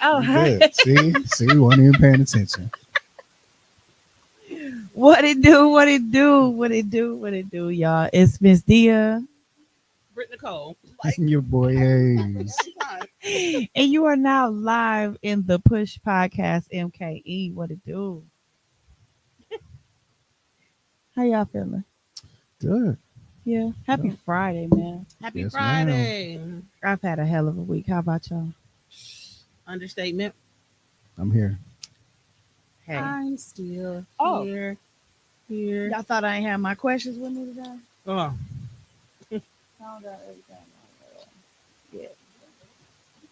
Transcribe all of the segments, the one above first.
Oh, hi. good. See, we weren't even paying attention. What it do? What it do? What it do? What it do, y'all? It's Miss Dia, Britt Nicole. Like, Your boy Hayes. and you are now live in the Push Podcast MKE. What it do? How y'all feeling? Good. Yeah. Happy Yeah. Friday, man. Happy Yes, Friday. I've had a hell of a week. How about y'all? Understatement. I'm here. Hey. I'm still Oh. here. Y'all thought I ain't had my questions with me today? Oh, I don't got everything on there. Yeah.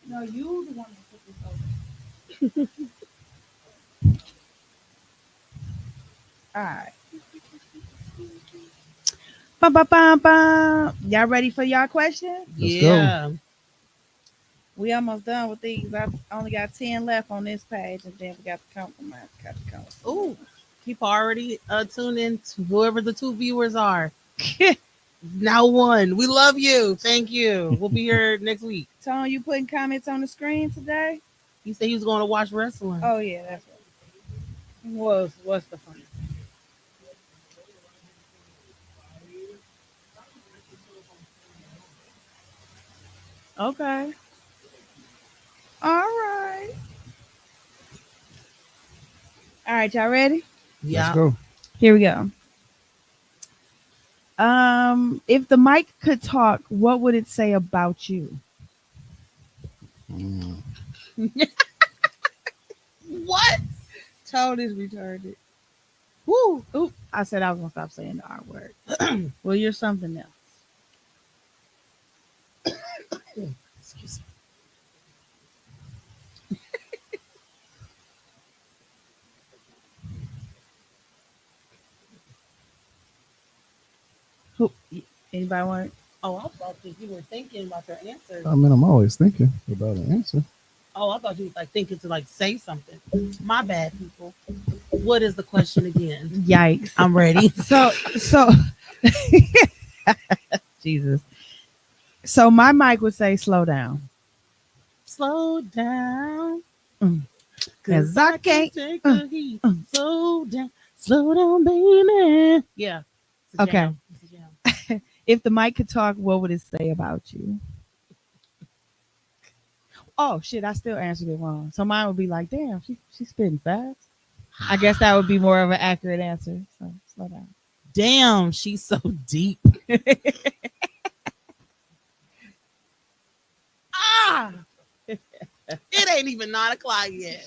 No, you the one that put this over. All right. Bum, bum, bum, bum. Y'all ready for y'all questions? Let's yeah. We almost done with these. I only got 10 left on this page, and then we got the compromise. Ooh, people already tuned in to whoever the two viewers are. Now one. We love you. Thank you. We'll be here next week. Tone, you putting comments on the screen today? He said he was going to watch wrestling. Oh, yeah, that's right. What's the fun? Okay. All right. All right, y'all ready? Yeah. Let's go. Here we go. If the mic could talk, what would it say about you? Mm. What? Tone is retarded. Woo. Oop, I said I was gonna stop saying the R word. Well, you're something else. Excuse me. Who? Anybody want? Oh, I thought that you were thinking about your answer. I mean, I'm always thinking about an answer. Oh, I thought you were like thinking to like say something. My bad, people. What is the question again? Yikes! I'm ready. So, Jesus. So my mic would say, "Slow down." Slow down. Mm. 'Cause I can't- take the heat. Slow down, baby. Yeah. It's a Okay. jam. It's a jam. If the mic could talk, what would it say about you? Oh shit! I still answered it wrong. So mine would be like, "Damn, she's spitting fast." I guess that would be more of an accurate answer. So slow down. Damn, she's so deep. Ah, it ain't even 9 o'clock yet.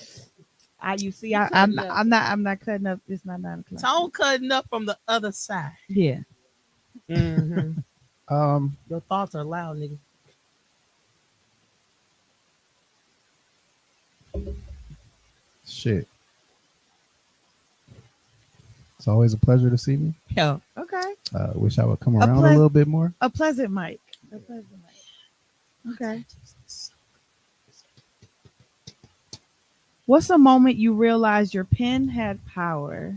You see, You I'm cutting up. I'm not cutting up. It's not 9 o'clock. Tone cutting up from the other side. Yeah. Mm-hmm. Um, Your thoughts are loud, nigga. shit. It's always a pleasure to see me. Yeah. Okay. Wish I would come around a little bit more. A pleasant mic. A pleasant mic. Okay. What's a moment you realized your pen had power?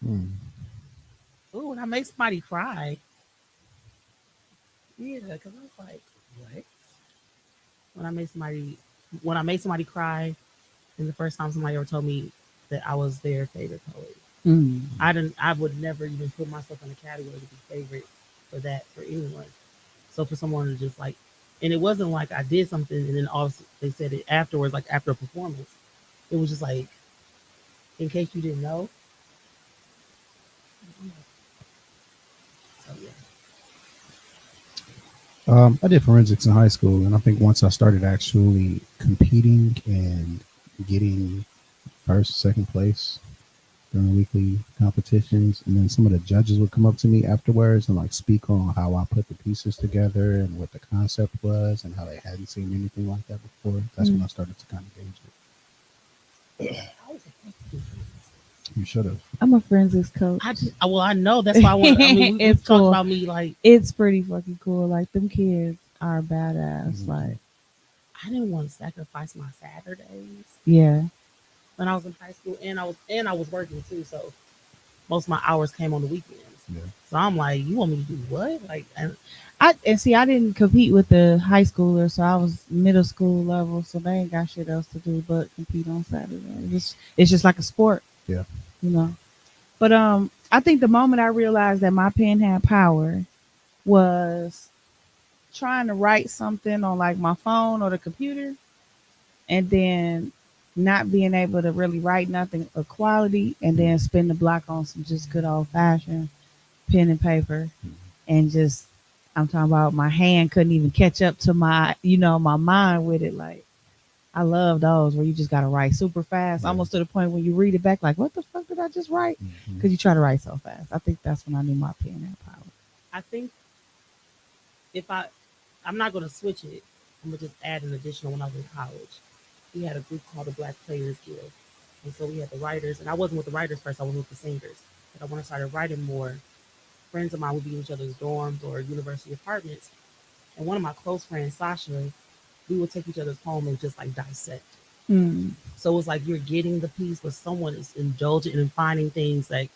Mm. Ooh, when I make somebody cry. Yeah, because I was like, what? When I made somebody cry, and the first time somebody ever told me that I was their favorite poet. I would never even put myself in a category to be favorite for anyone. So for someone to just like, and it wasn't like I did something and then all they said it afterwards, like after a performance. It was just like, in case you didn't know. So yeah. I did forensics in high school, and I think once I started actually competing and getting first, second place during weekly competitions, and then some of the judges would come up to me afterwards and like speak on how I put the pieces together and what the concept was and how they hadn't seen anything like that before. That's when I started to kind of gauge it. You should have. I'm a forensics coach. I know. That's why I want. I mean, we've talked cool. about me like It's pretty fucking cool. Like them kids are badass. Mm-hmm. Like I didn't want to sacrifice my Saturdays yeah. when I was in high school, and I was working too. So most of my hours came on the weekends. Yeah. So I'm like, you want me to do what? Like, and And see, I didn't compete with the high schoolers, so I was middle school level, so they ain't got shit else to do but compete on Saturday. It's just like a sport, Yeah. you know. But I think the moment I realized that my pen had power was trying to write something on like my phone or the computer, and then not being able to really write nothing of quality, and then spend the block on some just good old fashioned pen and paper, and just I'm talking about my hand couldn't even catch up to my my mind with it. Like I love those where you just gotta write super fast, Yeah. almost to the point when you read it back, like what the fuck did I just write? Mm-hmm. Because you try to write so fast. I think that's when I knew my pen had power. I think if I'm not gonna switch it. I'm gonna just add an additional when I was in college. We had a group called the Black Players Guild, and so we had the writers. And I wasn't with the writers first; I was with the singers. But when I started writing more, friends of mine would be in each other's dorms or university apartments. And one of my close friends, Sasha, we would take each other's home and just like dissect. Hmm. So it's like you're getting the piece, but someone is indulgent in finding things like,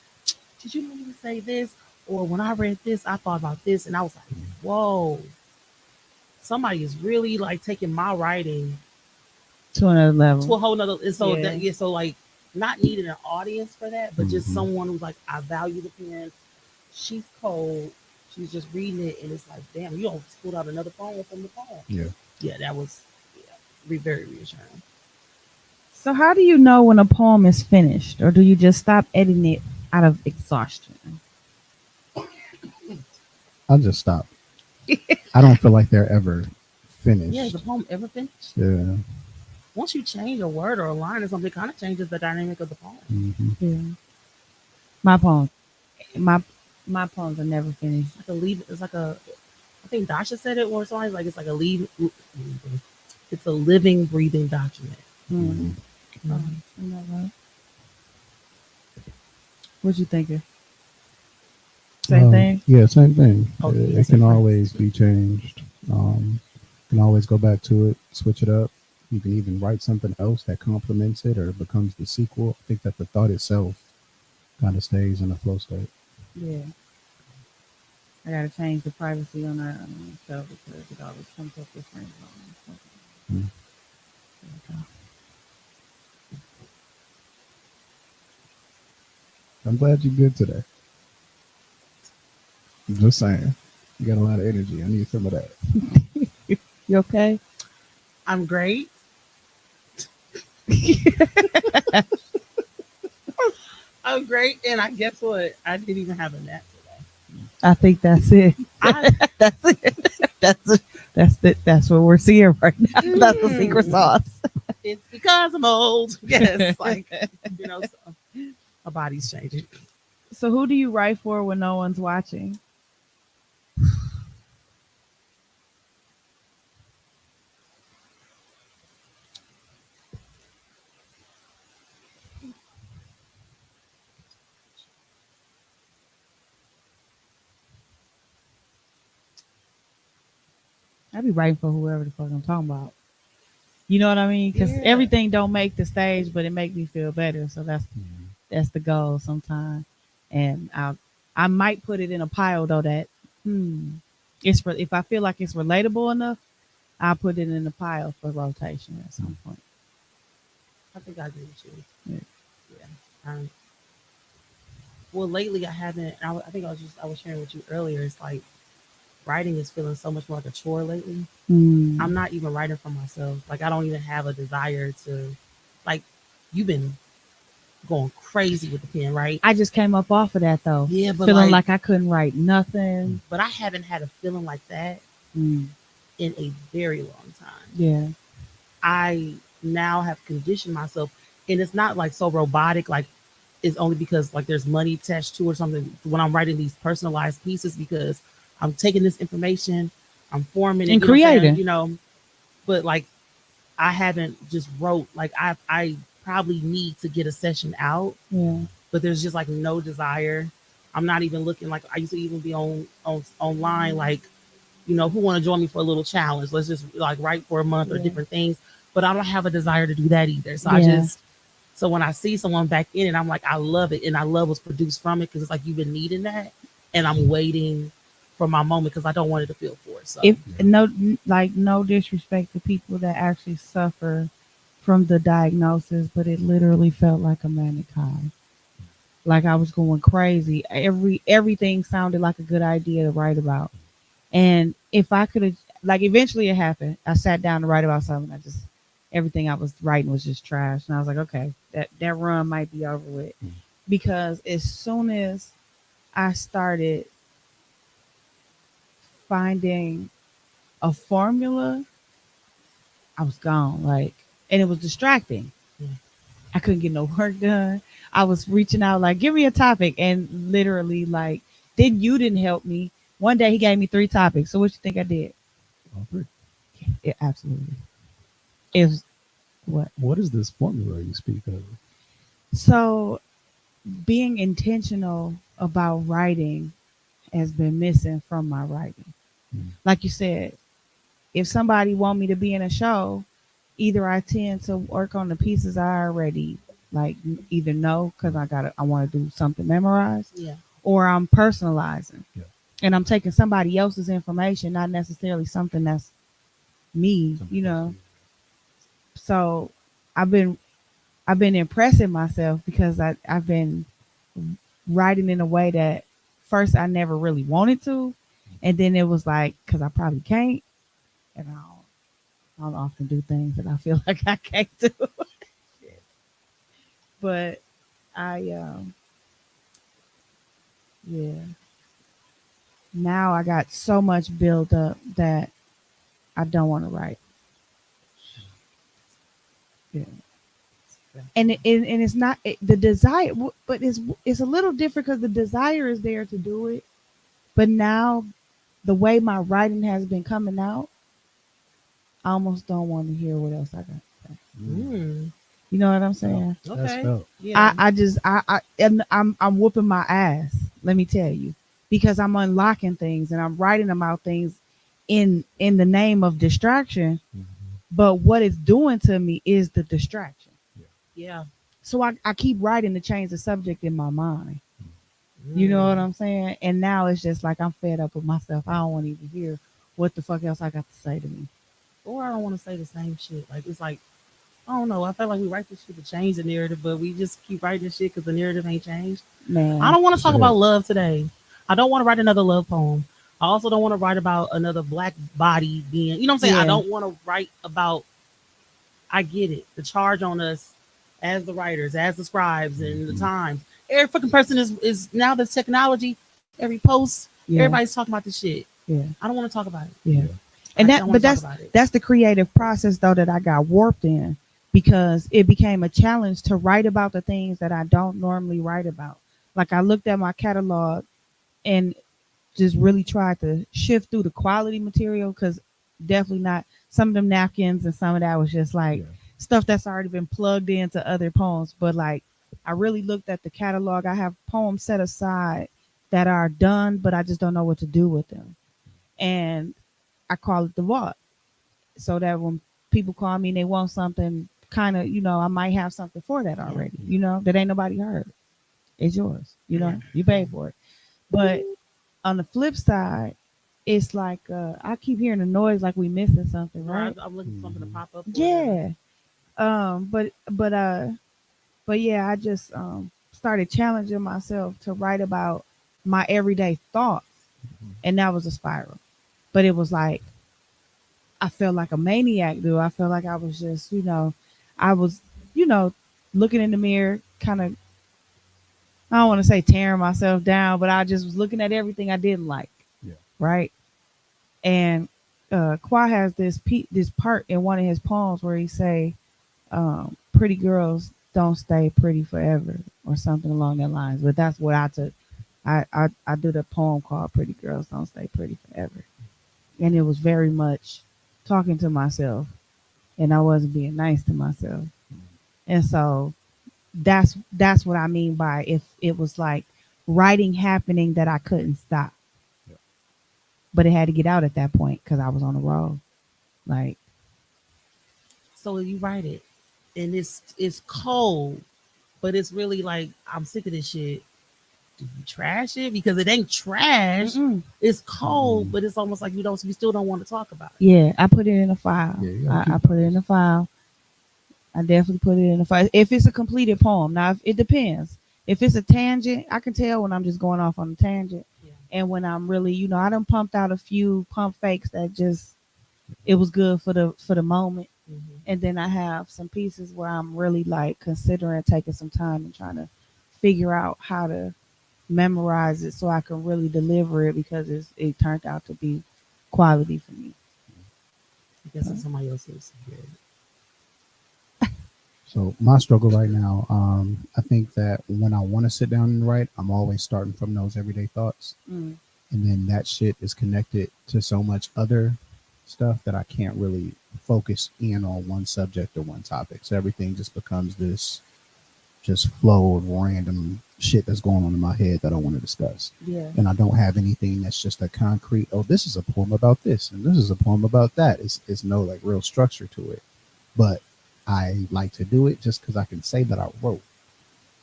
did you mean to say this? Or when I read this, I thought about this, and I was like, whoa, somebody is really like taking my writing To another to level. a whole nother. And so Yeah. that, yeah, so like not needing an audience for that, but just someone who's like, I value the pen. She's cold. She's just reading it, and it's like, damn, you don't pull out another poem from the poem. Yeah. Yeah, that was very reassuring. So how do you know when a poem is finished, or do you just stop editing it out of exhaustion? I'll just stop. I don't feel like they're ever finished. Yeah, is the poem ever finished? Yeah. Once you change a word or a line or something, it kind of changes the dynamic of the poem. Mm-hmm. Yeah. My poems, my my poems are never finished. Like a leave. It's like a. I think Dasha said it or something like it's like a leave. It's a living, breathing document. Mm. What you thinking? Same thing. Yeah, same thing. Oh, yeah, It same can thing. always be changed. You can always go back to it, switch it up. You can even write something else that complements it or becomes the sequel. I think that the thought itself kind of stays in a flow state. Yeah. I gotta change the privacy on that show because it always comes up with friends on it. Mm. There we go. I'm glad you're good today. I'm just saying. You got a lot of energy. I need some of that. You okay? I'm great. I'm great, and I guess what? I didn't even have a nap today. I think that's it. That's it. That's what we're seeing right now. That's the secret sauce. It's because I'm old. Yes, like so my body's changing. So who do you write for when no one's watching? I be writing for whoever the fuck I'm talking about. You know what I mean? Because everything don't make the stage, but it make me feel better. So that's the goal sometimes. And I might put it in a pile though that if I feel like it's relatable enough, I'll put it in a pile for rotation at some point. I think I agree with you. Yeah. Yeah. Well, lately I haven't. I think I was sharing with you earlier. It's like writing is feeling so much more like a chore lately. I'm not even writing for myself. Like I don't even have a desire to. Like you've been going crazy with the pen, right? I just came up off of that though. Yeah, but feeling like I couldn't write nothing. But I haven't had a feeling like that in a very long time. Yeah. I now have conditioned myself, and it's not like so robotic. Like it's only because like there's money attached to it or something when I'm writing these personalized pieces because I'm taking this information, I'm forming it, and creating, but like I haven't just wrote like I probably need to get a session out. Yeah. But there's just like no desire. I'm not even looking like I used to even be online like, who want to join me for a little challenge? Let's just like write for a month or different things. But I don't have a desire to do that either. So so when I see someone back in it, I'm like, I love it. And I love what's produced from it because it's like you've been needing that. and I'm waiting for my moment because I don't want it to feel forced. So If no, like no disrespect to people that actually suffer from the diagnosis, but it literally felt like a manic high. Like I was going crazy. Everything sounded like a good idea to write about. And if I could have, like, eventually it happened. I sat down to write about something. Everything I was writing was just trash. And I was like, okay, that run might be over with. Because as soon as I started finding a formula, I was gone. Like, and it was distracting. yeah. I couldn't get no work done. I was reaching out, like, give me a topic. And literally, like, then you didn't help me. One day he gave me 3 topics. So what you think I did? All three. Yeah, absolutely. It was what? What is this formula you speak of? So being intentional about writing has been missing from my writing. Mm. Like you said, if somebody want me to be in a show, either I tend to work on the pieces I already like either know because I want to do something memorized, Yeah. or I'm personalizing. Yeah. And I'm taking somebody else's information, not necessarily something that's me, Something you close to know. you. So I've been I've been impressing myself because I've been writing in a way that first I never really wanted to, and then it was like because I probably can't, and I don't often do things that I feel like I can't do. But I yeah, now I got so much build up that I don't want to write. Yeah. And it's not the desire, but it's a little different because the desire is there to do it. But now the way my writing has been coming out, I almost don't want to hear what else I got to say. Mm. You know what I'm Dope. saying? That's Okay. dope. Yeah. I just and I'm whooping my ass. Let me tell you, because I'm unlocking things and I'm writing about things in the name of distraction. Mm-hmm. But what it's doing to me is the distraction. Yeah. Yeah. So I keep writing to change the subject in my mind. You know what Mm. I'm saying? And now it's just like I'm fed up with myself. I don't want to even hear what the fuck else I got to say to me. Or I don't want to say the same shit. Like it's like I don't know. I feel like we write this shit to change the narrative, but we just keep writing this shit because the narrative ain't changed. I Man, don't want to talk Shit. about love today. I don't want to write another love poem. I also don't want to write about another black body being. You know what I'm saying? I yeah, don't want to write about. I get it. The charge on us as the writers, as the scribes, and the Mm-hmm. times. Every fucking person is now there's technology. Every post, yeah, everybody's talking about this shit. yeah, I don't want to talk about it. yeah. Yeah. And I that, don't want but to talk about it. that's the creative process though that I got warped in because it became a challenge to write about the things that I don't normally write about. Like I looked at my catalog and just really tried to shift through the quality material because definitely not some of them napkins and some of that was just like Yeah. stuff that's already been plugged into other poems. But like I really looked at the catalog. I have poems set aside that are done, but I just don't know what to do with them. And I call it the vault. So that when people call me and they want something kind of, I might have something for that Yeah. already, that ain't nobody heard. It's yours, Yeah. you pay for it. But on the flip side, it's like I keep hearing a noise like we missing something, Right. right? I'm looking for something to Mm-hmm. pop up or whatever. Yeah. But yeah, I just started challenging myself to write about my everyday thoughts, and that was a spiral. But it was like I felt like a maniac, dude. I felt like I was just, I was, you know, looking in the mirror, kind of. I don't want to say tearing myself down, but I just was looking at everything I didn't like, Yeah. right? And Qua has this part in one of his poems where he say, "Pretty girls don't stay pretty forever," or something along that lines. But that's what I took. I did a poem called "Pretty Girls Don't Stay Pretty Forever," and it was very much talking to myself, and I wasn't being nice to myself. And so that's what I mean by if it was like writing happening that I couldn't stop, Yeah. but it had to get out at that point because I was on the road. Like, So you write it, and it's cold, but it's really like I'm sick of this shit. do you trash it? Because it ain't trash. Mm-mm. It's cold, but it's almost like you still don't want to talk about it. Yeah, I put it in a file. Yeah, you gotta I keep put it those. in a file. I definitely put it in a file. If it's a completed poem, now if, it depends. If it's a tangent, I can tell when I'm just going off on a tangent, Yeah. and when I'm really, I done pumped out a few pump fakes that just it was good for the moment, Mm-hmm. and then I have some pieces where I'm really like considering taking some time and trying to figure out how to memorize it so I can really deliver it because it turned out to be quality for me. I guess it's somebody else needs to hear it. So my struggle right now, I think that when I want to sit down and write, I'm always starting from those everyday thoughts, Mm. and then that shit is connected to so much other stuff that I can't really focus in on one subject or one topic. So everything just becomes this just flow of random shit that's going on in my head that I want to discuss. Yeah. And I don't have anything that's just a concrete, oh, this is a poem about this and this is a poem about that. It's no like real structure to it. But I like to do it just because I can say that I wrote.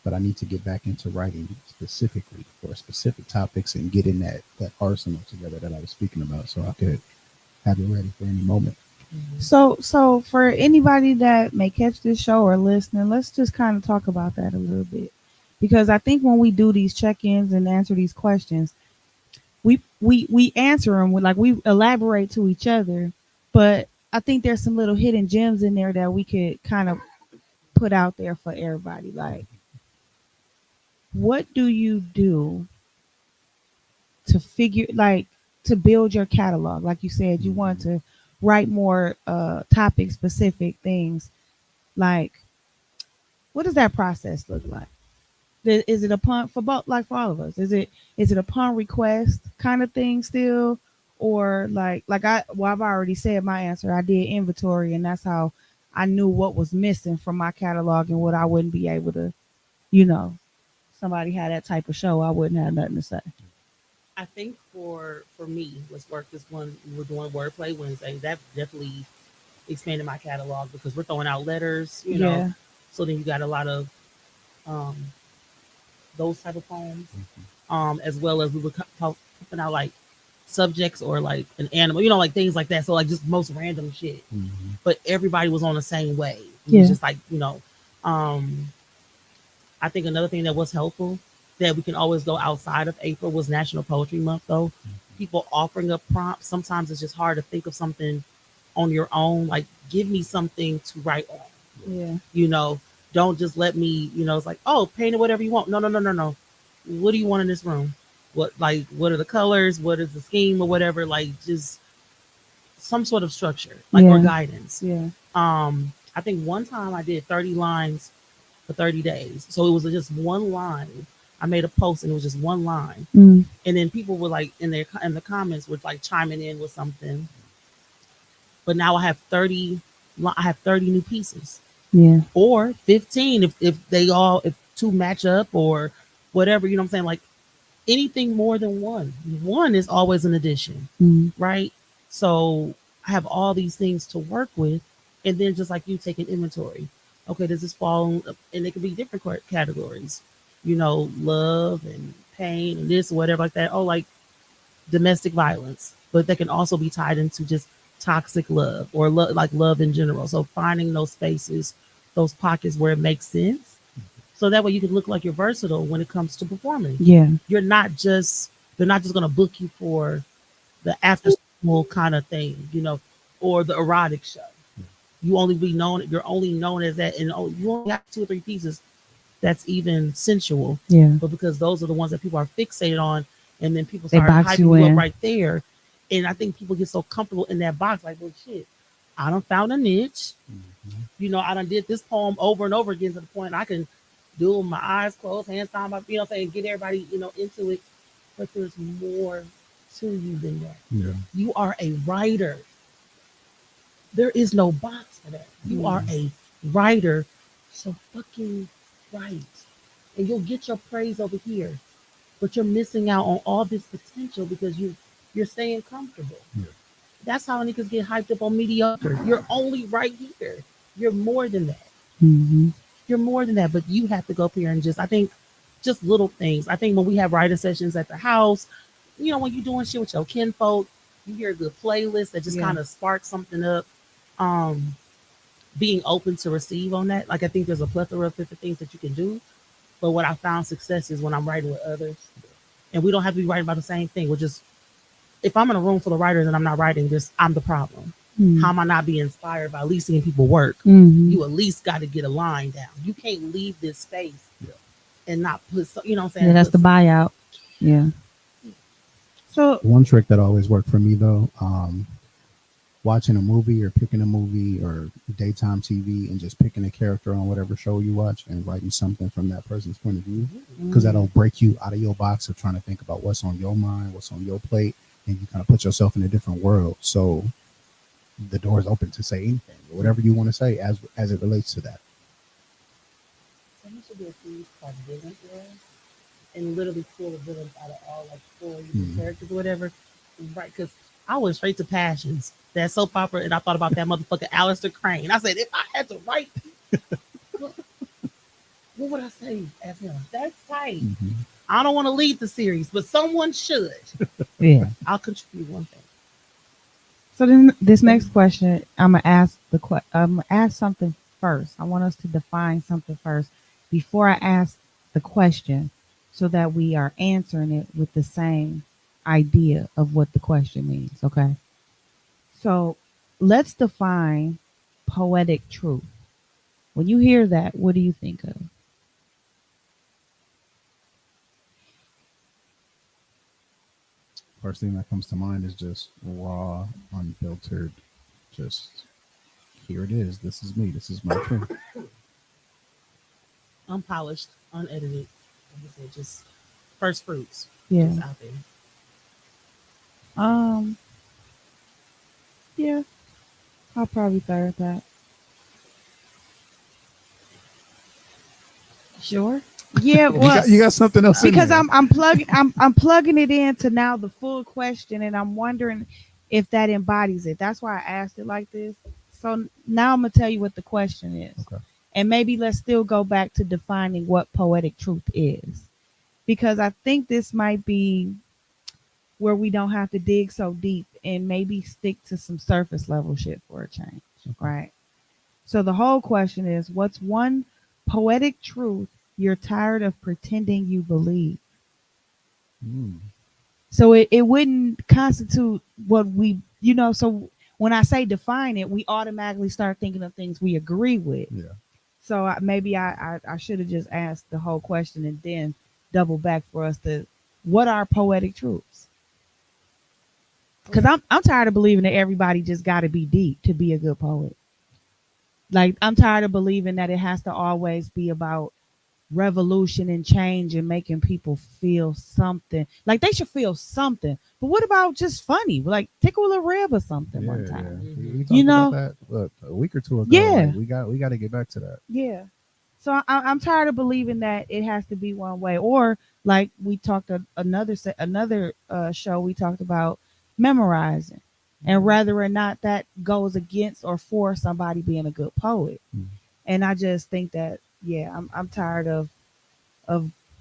But I need to get back into writing specifically for specific topics and getting that arsenal together that I was speaking about so I could have it ready for any moment. Mm-hmm. So for anybody that may catch this show or listening, let's just kind of talk about that a little bit. Because I think when we do these check-ins and answer these questions, we answer them with like we elaborate to each other, but I think there's some little hidden gems in there that we could kind of put out there for everybody. Like, what do you do to figure like to build your catalog? Like you said, you want to write more topic specific things. Like, what does that process look like? Is it upon for both, like for all of us? Is it upon request kind of thing still, or I've already said my answer. I did inventory, and that's how I knew what was missing from my catalog and what I wouldn't be able to, you know, somebody had that type of show, I wouldn't have nothing to say. I think for me, let's work this one. We're doing Wordplay Wednesday. That definitely expanded my catalog because we're throwing out letters, Yeah, So then you got a lot of um, those type of poems, as well as we were putting out like subjects or like an animal, like things like that. So like just most random shit, but everybody was on the same way. It was yeah, just like um, I think another thing that was helpful that we can always go outside of April was National Poetry Month, though. People offering up prompts. Sometimes it's just hard to think of something on your own. Like, give me something to write on. yeah, You know, don't just let me, it's like, oh, paint it whatever you want. No, no, no, no, no. What do you want in this room? What are the colors? What is the scheme or whatever? Like, just some sort of structure, like, or yeah, guidance. yeah, I think one time I did 30 lines for 30 days. So it was just one line. I made a post and it was just one line. mm, And then people were like in the comments were like chiming in with something. But now I have 30 new pieces. yeah, Or 15 if two match up or whatever, you know what I'm saying? Like anything more than one. One is always an addition, mm, right? So I have all these things to work with, and then just like you take an inventory. Okay, does this fall? And it could be different categories, love and pain and this whatever like that. Oh, like domestic violence, but that can also be tied into just toxic love or like love in general. So finding those spaces, those pockets where it makes sense, so that way you can look like you're versatile when it comes to performing. yeah, You're not just they're not just going to book you for the after school kind of thing, or the erotic show. You're only known as that, and you only got two or three pieces that's even sensual. yeah. But because those are the ones that people are fixated on, and then people They start box you hyping you up in. right there. And I think people get so comfortable in that box, like, well, shit, I done found a niche. I done did this poem over and over again to the point I can do it with my eyes closed, hands down, saying, get everybody, into it. But there's more to you than that. Yeah. You are a writer. There is no box for that. You are a writer. So fucking write. And you'll get your praise over here. But you're missing out on all this potential because you're staying comfortable. Yeah. That's how niggas get hyped up on mediocre. You're only right here. You're more than that. Mm-hmm. You're more than that. But you have to go up here and I think just little things. I think when we have writing sessions at the house, when you're doing shit with your kinfolk, you hear a good playlist that just kind of sparks something up. Being open to receive on that. Like I think there's a plethora of different things that you can do. But what I found success is when I'm writing with others. And we don't have to be writing about the same thing. We're just, if I'm in a room full of writers and I'm not writing this, I'm the problem. Mm-hmm. How am I not being inspired by at least seeing people work? Mm-hmm. You at least got to get a line down. You can't leave this space and not put, what I'm saying? Yeah, that's the buyout. Yeah. So one trick that always worked for me though, watching a movie or picking a movie or daytime TV and just picking a character on whatever show you watch and writing something from that person's point of view, because that'll break you out of your box of trying to think about what's on your mind, what's on your plate, and you kind of put yourself in a different world. So the door is open to say anything, or whatever you want to say as it relates to that. So you should do a series called Villain and literally pull the villains out of all like stories and characters or whatever. Right, because I went straight to Passions, that soap opera, and I thought about that motherfucker Alistair Crane. I said, if I had to write, what would I say as him? That's tight. Mm-hmm. I don't want to lead the series, but someone should. Yeah, I'll contribute one thing. So then, this next question, I'm gonna ask something first. I want us to define something first before I ask the question, so that we are answering it with the same idea of what the question means. Okay. So let's define poetic truth. When you hear that, what do you think of? First thing that comes to mind is just raw, unfiltered, just here it is. This is me. This is my truth. Unpolished, unedited. Just first fruits. Yeah. Just out there. Yeah, I'll probably third that. Sure. Yeah, well, you got something else because I'm plugging it into now the full question, and I'm wondering if that embodies it. That's why I asked it like this. So now I'm gonna tell you what the question is, okay. And maybe let's still go back to defining what poetic truth is, because I think this might be where we don't have to dig so deep and maybe stick to some surface level shit for a change, right? So the whole question is, what's one poetic truth you're tired of pretending you believe? So it wouldn't constitute what we, so when I say define it, we automatically start thinking of things we agree with. Yeah. So maybe I should have just asked the whole question and then double back for us to, what are poetic truths? Because I'm tired of believing that everybody just got to be deep to be a good poet. Like, I'm tired of believing that it has to always be about revolution and change and making people feel something. Like, they should feel something. But what about just funny? Like, tickle a rib or something one time. Yeah. We talked about that, look, a week or two ago. Yeah. Like, we got to get back to that. Yeah. So I'm tired of believing that it has to be one way. Or like we talked another show, we talked about memorizing, and whether or not that goes against or for somebody being a good poet. And I just think that, I'm tired of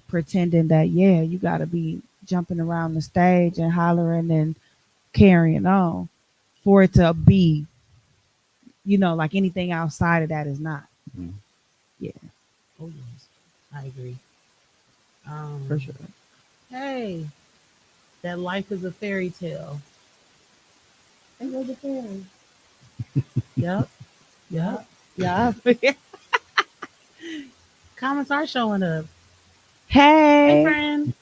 pretending that, you got to be jumping around the stage and hollering and carrying on for it to be, like anything outside of that is not. Yeah. Oh yes, I agree. For sure. Hey, that life is a fairy tale. Ain't those a fairy? Yep. Comments are showing up. Hey, friend.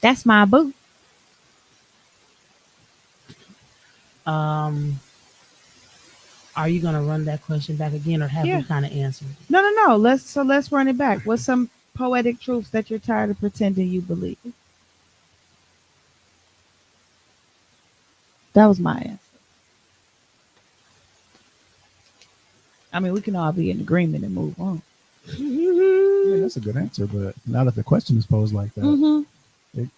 That's my boo. Are you gonna run that question back again, or have we kind of answered? No. Let's run it back. What's some poetic truths that you're tired of pretending you believe? That was my answer. I mean, we can all be in agreement and move on. Yeah, that's a good answer, but now that the question is posed like that, it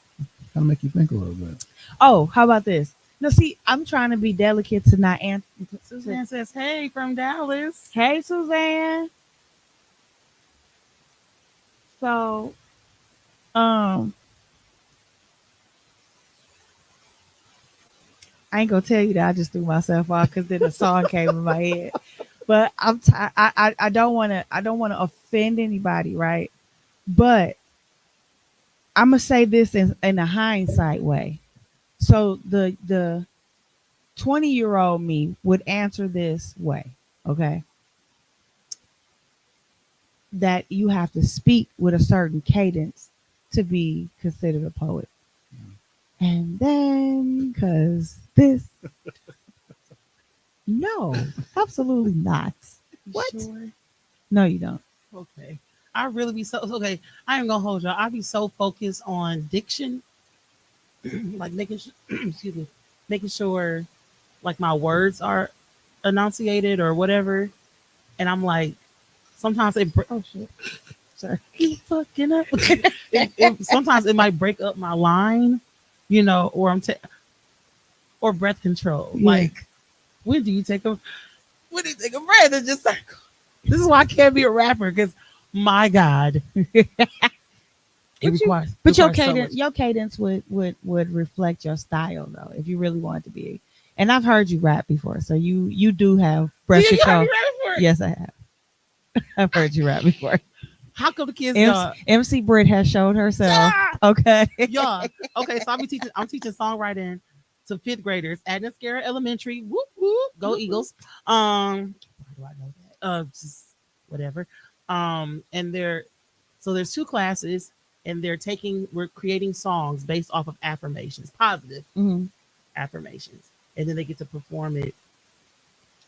kind of make you think a little bit. Oh, how about this? No, see, I'm trying to be delicate to not answer. Suzanne says, "Hey, from Dallas." Hey, Suzanne. So, um, I ain't gonna tell you that I just threw myself off because then the song came in my head. But I don't want to offend anybody, right? But I'm gonna say this in a hindsight way. So the 20-year-old me would answer this way, okay? That you have to speak with a certain cadence to be considered a poet. And then, because this, no, absolutely not. What? Sure. No, you don't. Okay. I really be so okay. I ain't gonna hold y'all. I be so focused on diction, like excuse me, making sure like my words are enunciated or whatever. And I'm like, sometimes Oh shit! sorry, you fucking up. Sometimes it might break up my line, or or breath control. Yeah. Like, when do you take a when do you take a breath and just like, this is why I can't be a rapper because my God, it requires. But your requires so cadence, much. your cadence would reflect your style though, if you really wanted to be. And I've heard you rap before, so you do have breath You heard control. me rap before? Yes, I have. I've heard you rap before. How come the kids y'all? MC Britt has showed herself. Ah! Okay. Yeah. Okay, so I'm teaching songwriting to fifth graders at Niscara Elementary. Whoop whoop. Go Eagles. Why do I know that? Just whatever. And there's two classes, and we're creating songs based off of affirmations, positive Mm-hmm. affirmations, and then they get to perform it.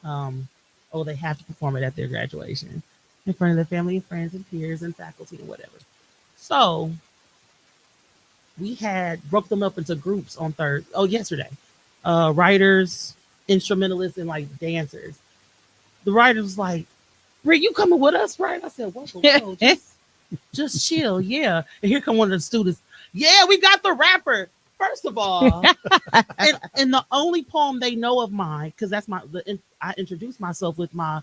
They have to perform it at their graduation in front of their family and friends and peers and faculty and whatever. So we had broke them up into groups on yesterday. Writers, instrumentalists, and like dancers. The writer was like, "Rick, you coming with us, right?" I said, "Whoa, just chill, yeah." And here come one of the students. Yeah, we got the rapper. First of all, and the only poem they know of mine, because I introduced myself with my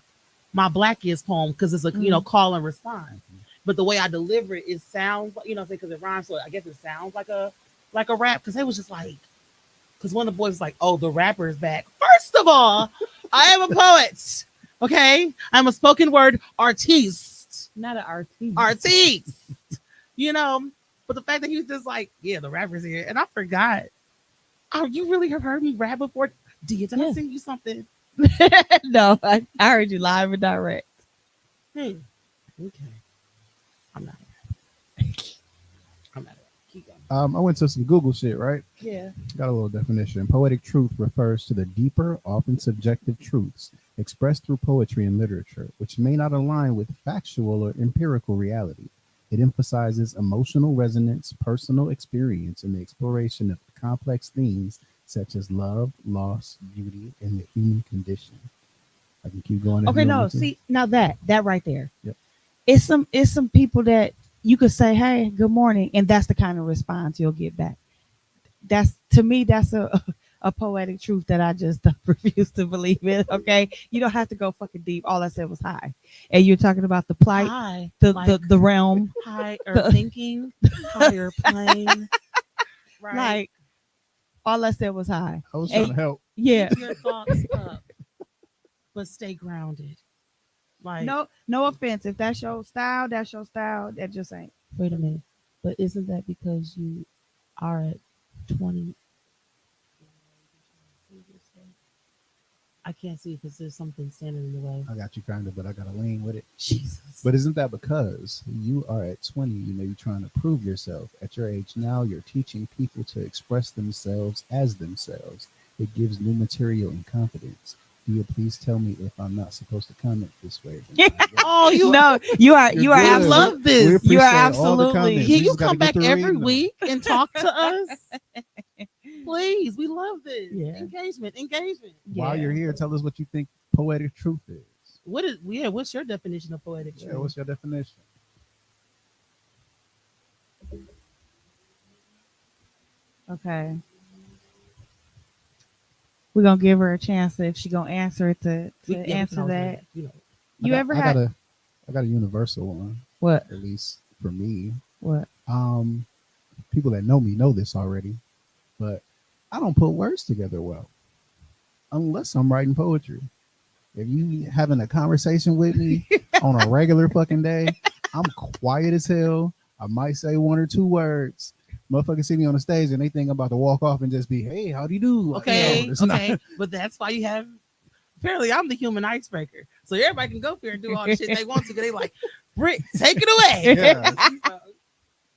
Blackiest poem because it's a call and response. But the way I deliver it, it sounds like because it rhymes, so I guess it sounds like a rap. Because they was just like, because one of the boys was like, "Oh, the rapper is back." First of all, I am a poet. Okay, I'm a spoken word artiste, Not an artiste. Artiste. But the fact that he was just like, "Yeah, the rapper's here," and I forgot. Oh, you really have heard me rap before? Did I sing you something? No, I heard you live and direct. Okay. I'm not. I'm not. Keep going. I went to some Google shit, right? Yeah. Got a little definition. Poetic truth refers to the deeper, often subjective truths expressed through poetry and literature, which may not align with factual or empirical reality. It emphasizes emotional resonance, personal experience, and the exploration of complex themes such as love, loss, beauty, and the human condition. I can keep going. Okay, no, see, now that right there. Yep. It's some people that you could say, "Hey, good morning," and that's the kind of response you'll get back. That's, to me, that's a poetic truth that I just refuse to believe in. Okay, you don't have to go fucking deep. All I said was hi, and you're talking about the plight, Hi, the realm, higher thinking, higher plane. Right. Like, all I said was hi. I was trying to help. Yeah. Keep your thoughts up, but stay grounded. Like, no offense. If that's your style, that's your style. That just ain't. wait a minute, but isn't that because you are at 20? I can't see because there's something standing in the way. I got you kind of, but I got to lean with it. Jesus. But isn't that because you are at 20, you may be trying to prove yourself. At your age now, you're teaching people to express themselves as themselves. It gives new material and confidence. Do you please tell me if I'm not supposed to comment this way? Oh, you are. You're I good. love this. You are appreciate all the absolutely. comments. Can We you just gotta come get back through every reading them. week and talk to us? Please, we love this. Yeah. Engagement. While you're here, tell us what you think poetic truth is. What's your definition of poetic truth? Yeah, what's your definition? Okay. We're gonna give her a chance if she gonna answer it to We can answer always that. do that, You ever had I got a universal one, what? at least for me. What? People that know me know this already, but I don't put words together well unless I'm writing poetry. If you having a conversation with me on a regular fucking day, I'm quiet as hell. I might say one or two words. Motherfuckers see me on the stage and they think I'm about to walk off and just be, hey, how do you do? Okay, It's not- okay, but that's why you have. Apparently, I'm the human icebreaker, so everybody can go up here and do all the shit they want to. Cause they like, Britt, take it away. Yeah, So,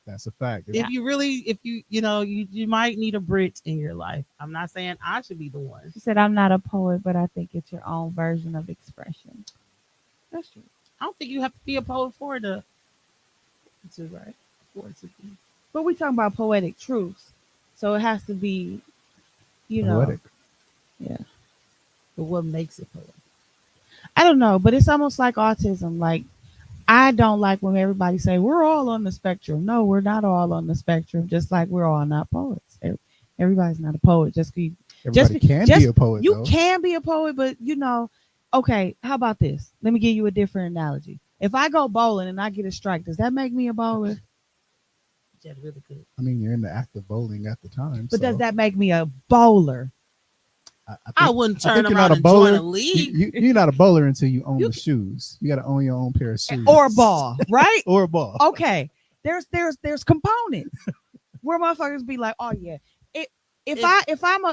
that's a fact. if you really, if you might need a Brit in your life. I'm not saying I should be the one. She said, I'm not a poet, but I think it's your own version of expression. That's true. I don't think you have to be a poet for it to right. For it to be. But we talking about poetic truths. So it has to be, Poetic. Yeah. But what makes it poetic? I don't know, but it's almost like autism. Like, I don't like when everybody say we're all on the spectrum. No, we're not all on the spectrum. Just like we're all not poets. Everybody's not a poet. Everybody can be a poet. You though. can be a poet, but okay. How about this? Let me give you a different analogy. If I go bowling and I get a strike, does that make me a bowler? Yeah, really good. I mean, you're in the act of bowling at the time. But does that make me a bowler? I wouldn't turn you're around not a and bowler. join a league. You're not a bowler until you own the shoes. You got to own your own pair of shoes Or a ball, right? or a ball. Okay. There's components where motherfuckers be like, oh yeah. If I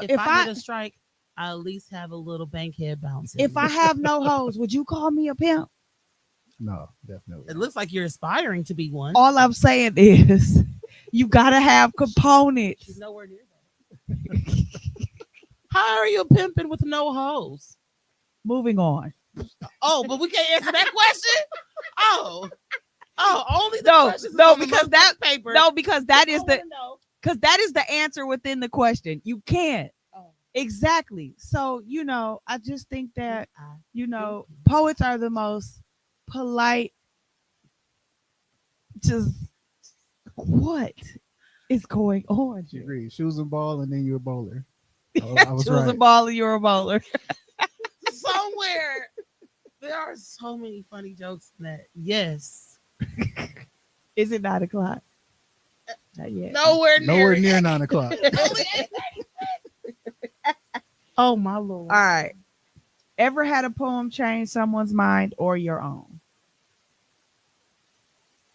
get a strike, I at least have a little bankhead bounce. If I have no hose, would you call me a pimp? No, definitely. It looks like you're aspiring to be one. All I'm saying is you gotta have components. She's nowhere near that. How are you pimping with no hose? Moving on. Oh, but we can't answer that question. Oh, only the questions no, on the because that paper. No, because that is the answer within the question. You can't. Oh. Exactly. So, I just think that, poets are the most polite. Just what is going on? She agreed. Shoes and ball, and then you're a bowler. I was Choose right. a ball, you're a bowler. Somewhere there are so many funny jokes in that. Yes. Is it 9 o'clock? Not yet. Nowhere near 9 o'clock. Oh my Lord. All right. Ever had a poem change someone's mind or your own?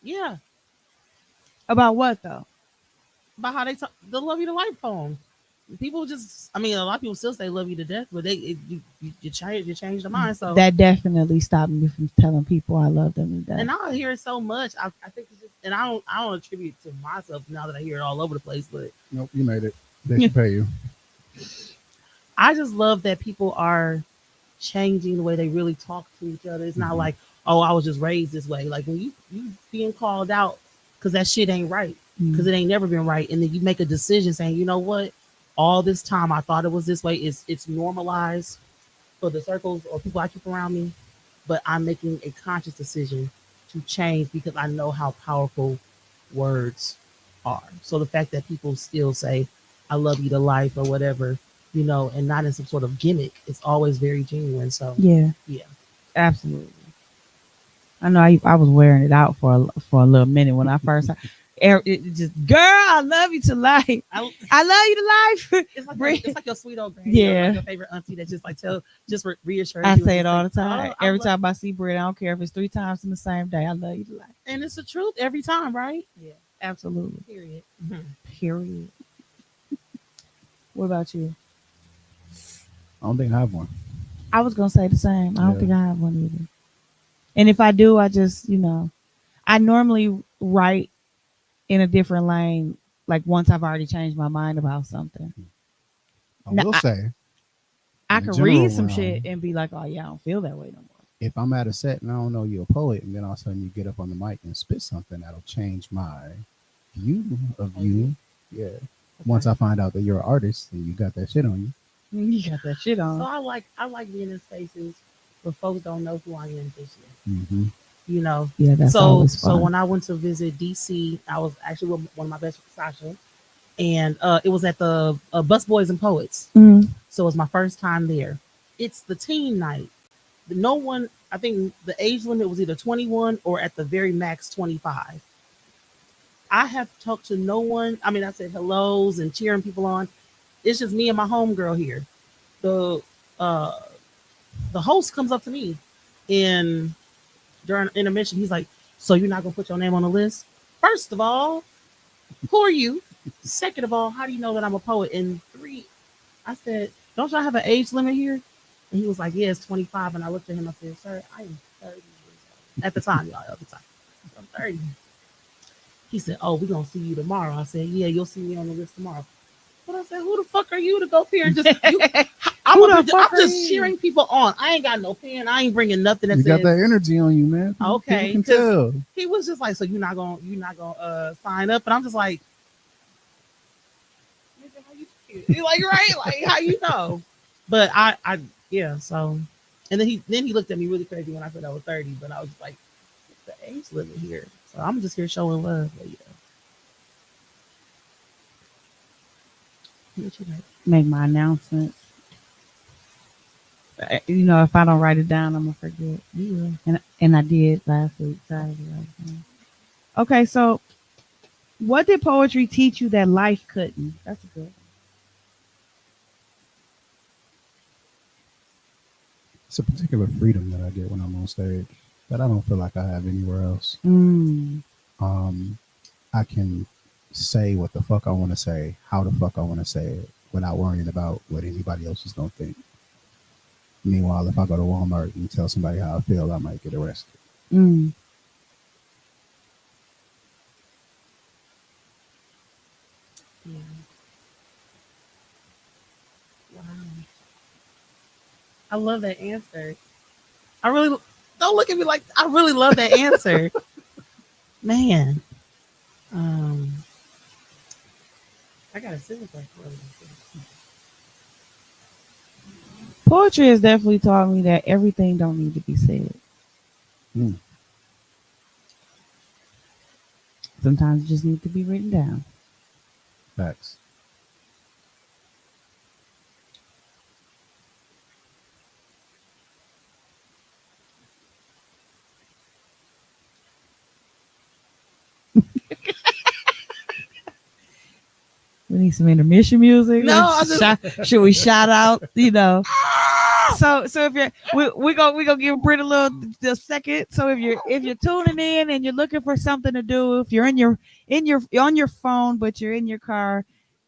Yeah. About what though? About how they talk the Love You to Life poem. People a lot of people still say love you to death, but you change their mind. So that definitely stopped me from telling people I love them to death. And I hear it so much. I think it's just, and I don't attribute it to myself now that I hear it all over the place. But nope, you made it. They should pay you. I just love that people are changing the way they really talk to each other. It's not like, oh, I was just raised this way. Like when you being called out because that shit ain't right, because it ain't never been right, and then you make a decision saying, you know what? All this time I thought it was this way. It's normalized for the circles or people I keep around me, but I'm making a conscious decision to change because I know how powerful words are. So the fact that people still say, I love you to life or whatever, and not in some sort of gimmick, it's always very genuine. So yeah, absolutely. I know I was wearing it out for a little minute when I first it just, girl, I love you to life. I love you to life. It's like your sweet old granny. Yeah. Like your favorite auntie that just like reassures you. I say it all the time. Oh, every time I see Britt, I don't care if it's 3 times in the same day. I love you to life. And it's the truth every time, right? Yeah, absolutely. Period. Period. What about you? I don't think I have one. I was gonna say the same. I don't think I have one either. And if I do, I just, I normally write in a different lane, like once I've already changed my mind about something. I will say, I can read some shit and be like, oh yeah, I don't feel that way no more. If I'm at a set and I don't know you're a poet, and then all of a sudden you get up on the mic and spit something that'll change my view of you. Yeah. Okay. Once I find out that you're an artist and you got that shit on you. You got that shit on. So I like being in spaces where folks don't know who I am just yet. Mm-hmm. Yeah, that's always fun. So when I went to visit DC, I was actually with one of my best friends, Sasha, and it was at the Bus Boys and Poets. Mm-hmm. So it was my first time there. It's the teen night. No one, I think the age limit was either 21 or at the very max 25. I have talked to no one. I mean, I said hellos and cheering people on. It's just me and my homegirl here. The uh the host comes up to me in during intermission. He's like, "So you're not gonna put your name on the list? First of all, who are you? Second of all, how do you know that I'm a poet? And three, I said, don't y'all have an age limit here?" And he was like, "Yeah, it's 25." And I looked at him. I said, "Sir, I am 30 years old at the time, y'all. At the time, I'm 30." He said, "Oh, we're gonna see you tomorrow." I said, "Yeah, you'll see me on the list tomorrow." But I said, "Who the fuck are you to go up here and just you?" Who the fuck I'm are just you? cheering people on. I ain't got no pen. I ain't bringing nothing that You got says that energy on you, man. okay. People can Because tell. he was just like, "So you're not gonna sign up?" And I'm just like, "Nigga, how you feel?" He's like, "Right, like how you know?" But I yeah. So, and then he looked at me really crazy when I said I was 30. But I was just like, "What's the age limit here?" So I'm just here showing love. But yeah, what you like? Make my announcements. You know, if I don't write it down, I'm gonna forget. Yeah. And I did last week. Saturday. Okay, so what did poetry teach you that life couldn't? That's a good. It's a particular freedom that I get when I'm on stage that I don't feel like I have anywhere else. Mm. Um, I can say what the fuck I want to say, how the fuck I want to say it, without worrying about what anybody else is gonna think. Meanwhile, if I go to Walmart and tell somebody how I feel, I might get arrested. Mm. Yeah. Wow. I love that answer. I really don't look at me like I really love that answer. Man. Um I gotta sit with that for a minute. Poetry has definitely taught me that everything don't need to be said. Mm, Sometimes it just needs to be written down. facts. We need some intermission music. No, I just Should we shout out? You know. So if you're we gonna give Britt a little the second. So if you're tuning in and you're looking for something to do, if you're in your on your phone but you're in your car,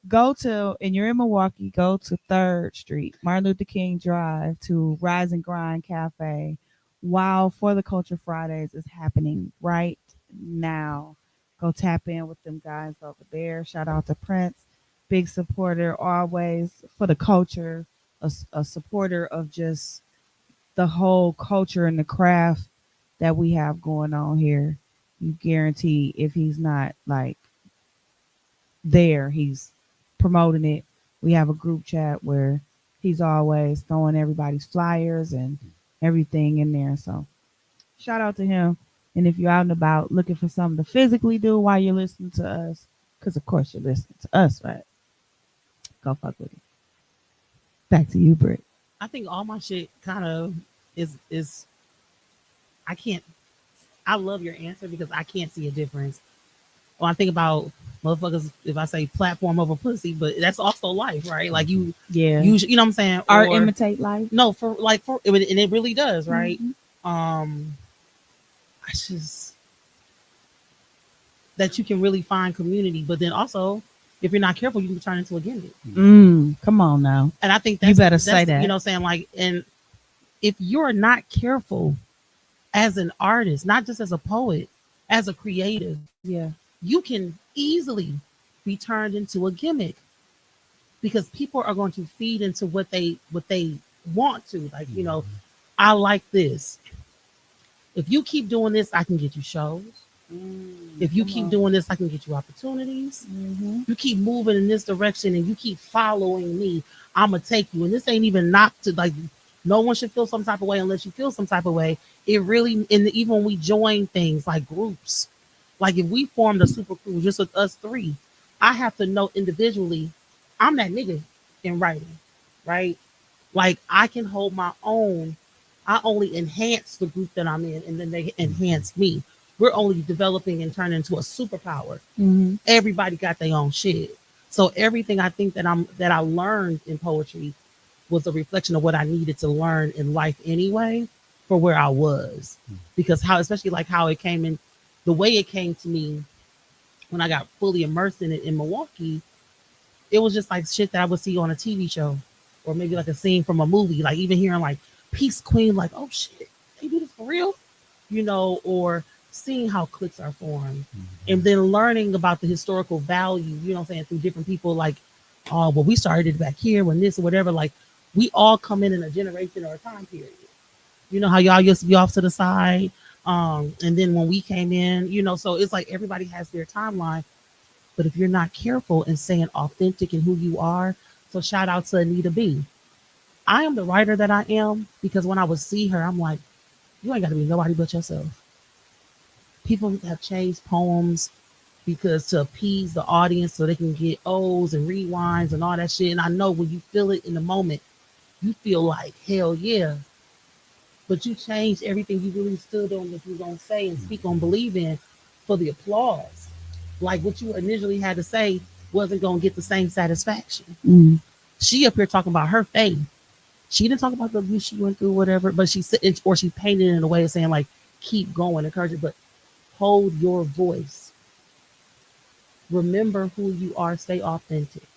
go to and you're in Milwaukee, go to 3rd Street, Martin Luther King Drive to Rise and Grind Cafe. While For the Culture Fridays is happening right now. Go tap in with them guys over there. Shout out to Prince, big supporter always for the culture, a supporter of just the whole culture and the craft that we have going on here. You guarantee if he's not like there, he's promoting it. We have a group chat where he's always throwing everybody's flyers and everything in there. So shout out to him. And if you're out and about looking for something to physically do while you're listening to us, because of course you're listening to us, right? Go fuck with it. Back to you, Britt. I think all my shit kind of is I can't I love your answer because I can't see a difference. When I think about motherfuckers, if I say platform over pussy, but that's also life, right? Like Yeah. you know what I'm saying? Art Or imitate life. no, for and it really does, right? Mhm. I just that you can really find community, but then also if you're not careful, you can turn into a gimmick. Come on now. And I think You better that's say that. you know what I'm saying, like, and if you're not careful as an artist, not just as a poet, as a creative, Yeah. you can easily be turned into a gimmick because people are going to feed into what they want to. Like, you know, I like this. If you keep doing this, I can get you shows. If you keep doing this, I can get you opportunities. Mm-hmm. You keep moving in this direction and you keep following me, I'm gonna take you. And this ain't even not to like no one should feel some type of way unless you feel some type of way. It really and even when we join things like groups, like if we formed a super crew just with us three, I have to know individually, I'm that nigga in writing, right? Like I can hold my own. I only enhance the group that I'm in, and then they enhance me. we're only developing and turning into a superpower. Mm-hmm. Everybody got their own shit. So everything I think that I learned in poetry was a reflection of what I needed to learn in life anyway for where I was. Because how, especially like how it came in, the way it came to me when I got fully immersed in it in Milwaukee, it was just like shit that I would see on a TV show or maybe like a scene from a movie. Like even hearing like Peace Queen, like, oh shit, they do this for real, or seeing how cliques are formed and then learning about the historical value, you know what I'm saying, through different people like, oh, well, we started it back here when this or whatever. Like we all come in a generation or a time period. You know how y'all used to be off to the side. And then when we came in, so it's like everybody has their timeline. But if you're not careful and staying authentic in who you are, so shout out to Anita B. I am the writer that I am because when I would see her, I'm like, you ain't got to be nobody but yourself. People have changed poems because to appease the audience so they can get O's and rewinds and all that shit. And I know when you feel it in the moment, you feel like, hell yeah. But you changed everything you really stood on that you were going to say and speak on, believe in for the applause. Like what you initially had to say wasn't going to get the same satisfaction. Mm-hmm. She up here talking about her faith. She didn't talk about the abuse she went through, whatever, but she said, or she painted it in a way of saying like, keep going, encourage it, but hold your voice. Remember who you are. Stay authentic.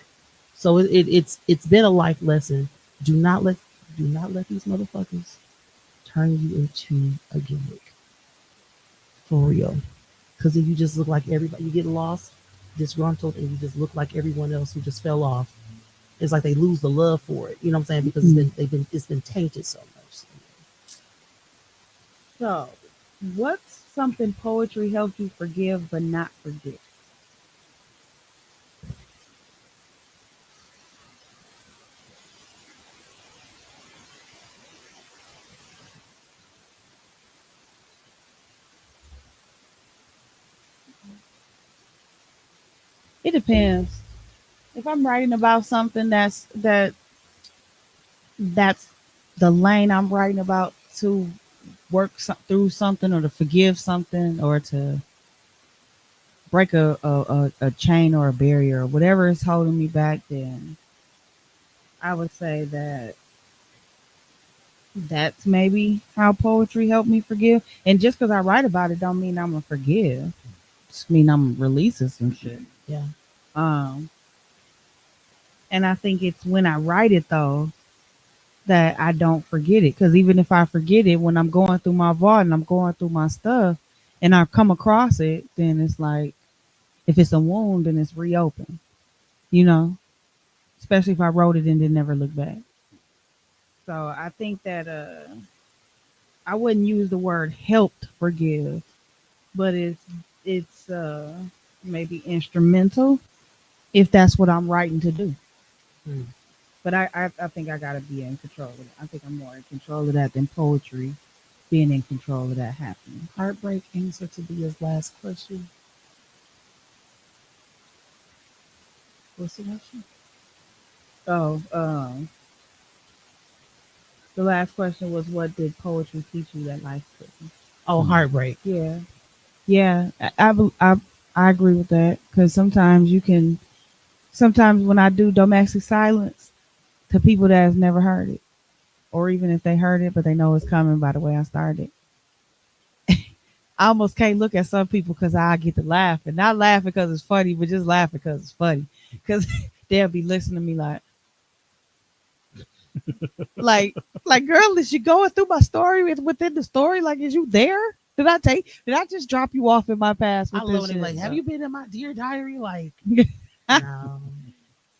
So it's been a life lesson. Do not let these motherfuckers turn you into a gimmick. For real. Because if you just look like everybody, you get lost, disgruntled, and you just look like everyone else who just fell off. It's like they lose the love for it. You know what I'm saying? Because it's been tainted so much. So, what's something poetry helped you forgive but not forget? It depends. If I'm writing about something that's the lane I'm writing about, to through something or to forgive something or to break a chain or a barrier or whatever is holding me back, then I would say that's maybe how poetry helped me forgive. And just because I write about it don't mean I'm gonna forgive. Just mean I'm releasing some shit. Yeah. Um, and I think it's when I write it though that I don't forget it. Because even if I forget it, when I'm going through my vault and I'm going through my stuff and I come across it, then it's like, if it's a wound, then it's reopened, you know, especially if I wrote it and then never look back. So I think that I wouldn't use the word helped forgive, but it's maybe instrumental if that's what I'm writing to do. Hmm. But I think I gotta be in control of it. I think I'm more in control of that than poetry being in control of that happening. Heartbreak answer to be his last question. What's the question? So the last question was, what did poetry teach you that life couldn't? Oh, heartbreak. Yeah, yeah, I agree with that because sometimes when I do domestic silence to people that has never heard it, or even if they heard it but they know it's coming by the way I started, I almost can't look at some people because I get to laugh, and not laughing because it's funny, but just laughing because it's funny. Because they'll be listening to me like, like, girl, is you going through my story within the story? Like, is you there? Did I just drop you off in my past with I this love when shit? they like, have you been in my dear diary? Like, So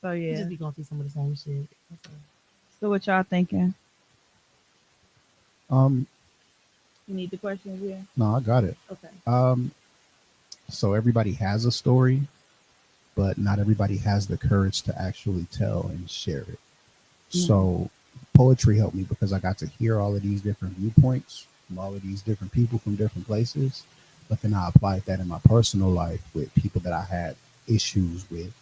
no. You yeah. just be going through some of the same shit. So what y'all thinking? Um, You need the questions, yeah. no, I got it. Okay. So everybody has a story, but not everybody has the courage to actually tell and share it. So poetry helped me because I got to hear all of these different viewpoints from all of these different people from different places. But then I applied that in my personal life with people that I had issues with.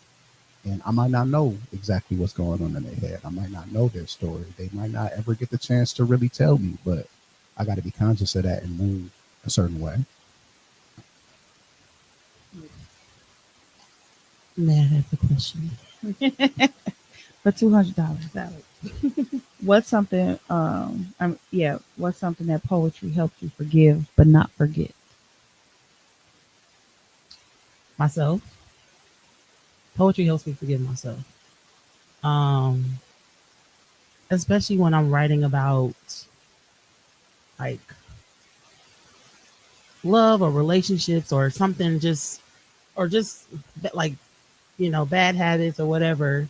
And I might not know exactly what's going on in their head. I might not know their story. They might not ever get the chance to really tell me, but I got to be conscious of that and move a certain way. Man, that's the question. For $200. What's something what's something that poetry helped you forgive but not forget? Myself. Poetry helps me forgive myself. Um, Especially when I'm writing about like love or relationships or something, just like, bad habits or whatever.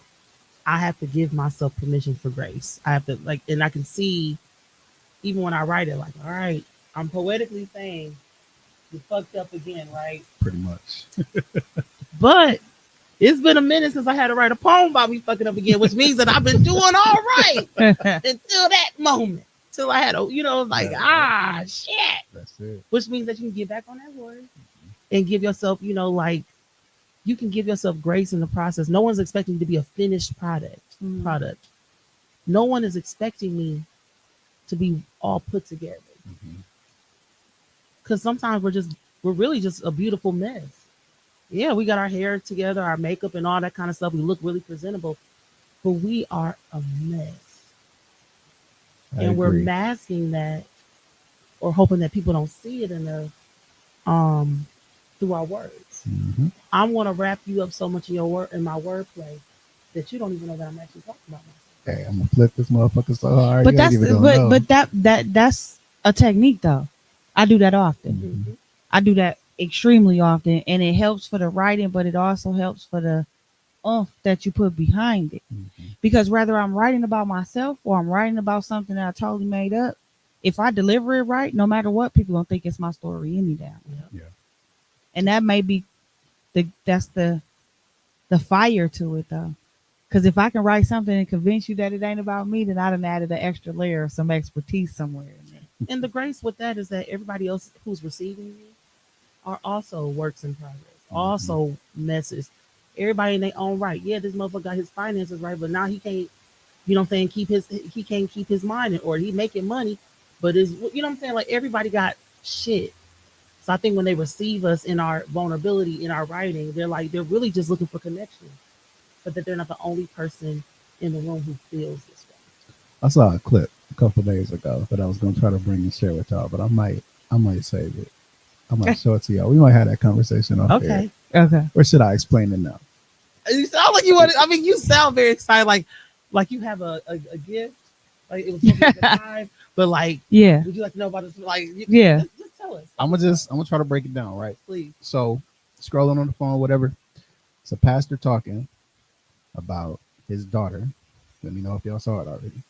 I have to give myself permission for grace. I have to, like, and I can see even when I write it, like, all right, I'm poetically saying you fucked up again, right? Pretty much. But it's been a minute since I had to write a poem about me fucking up again, which means that I've been doing all right until that moment. Till I had a, like, shit. That's it. Which means that you can get back on that horse and give yourself, like, you can give yourself grace in the process. No one's expecting you to be a finished product. No one is expecting me to be all put together. Because sometimes we're really just a beautiful mess. Yeah, we got our hair together, our makeup and all that kind of stuff. We look really presentable, but we are a mess. And we're masking that or hoping that people don't see it enough through our words. I'm going to wrap you up so much in in my wordplay that you don't even know that I'm actually talking about myself. Hey, I'm gonna flip this motherfucker so hard. But that's a technique though. I do that often. I do that extremely often, and it helps for the writing, but it also helps for the that you put behind it. Because whether I'm writing about myself or I'm writing about something that I totally made up, if I deliver it right, no matter what, people don't think it's my story any damn. Yeah. And that may be that's the fire to it though. Because if I can write something and convince you that it ain't about me, then I done added an extra layer of some expertise somewhere in there. And the grace with that is that everybody else who's receiving you are also works in progress, also messes. Everybody in their own right. Yeah, this motherfucker got his finances right, but now he can't, he can't keep his mind in order. He making money, but I'm saying? Like, everybody got shit. So I think when they receive us in our vulnerability, in our writing, they're really just looking for connection, but that they're not the only person in the room who feels this way. I saw a clip a couple of days ago that I was going to try to bring and share with y'all, but I might save it. I might show it to y'all. We might have that conversation off air. Okay. Or should I explain it now? You sound like you want. I mean, you sound very excited, like you have a gift. Like it was supposed to be the time, but like, yeah. Would you like to know about this? Like, yeah. Just tell us. I'm gonna try to break it down, right? Please. So, scrolling on the phone, whatever. It's a pastor talking about his daughter. Let me know if y'all saw it already.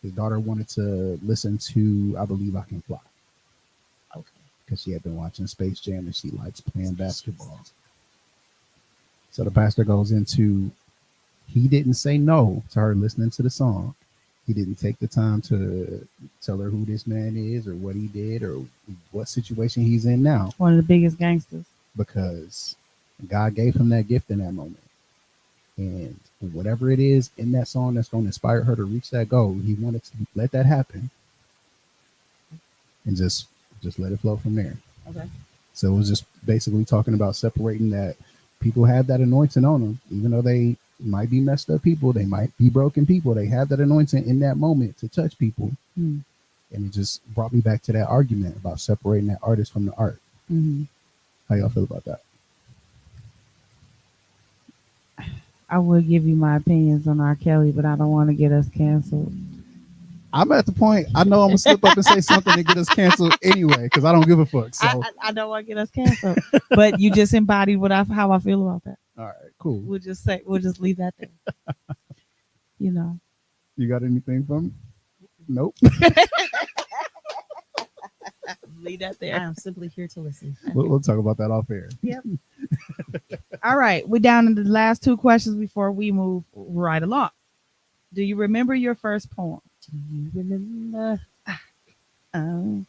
His daughter wanted to listen to "I Believe I Can Fly." Okay. Because she had been watching Space Jam and she likes playing basketball. So the pastor goes into, he didn't say no to her listening to the song. He didn't take the time to tell her who this man is or what he did or what situation he's in now. One of the biggest gangsters. Because God gave him that gift in that moment. And whatever it is in that song that's going to inspire her to reach that goal, he wanted to let that happen and just let it flow from there. Okay. So it was just basically talking about separating that people have that anointing on them, even though they might be messed up people, they might be broken people. They have that anointing in that moment to touch people. And it just brought me back to that argument about separating that artist from the art. How y'all feel about that? I would give you my opinions on R. Kelly, but I don't want to get us canceled. I'm at the point, I know I'm going to slip up and say something to get us canceled anyway, because I don't give a fuck. So I don't want to get us canceled, but you just embodied how I feel about that. All right, cool. We'll just leave that there. You got anything for me? Nope. Leave that there. I am simply here to listen. We'll talk about that off air. Yep. All right. We're down to the last two questions before we move right along. Do you remember your first poem? Do you remember? I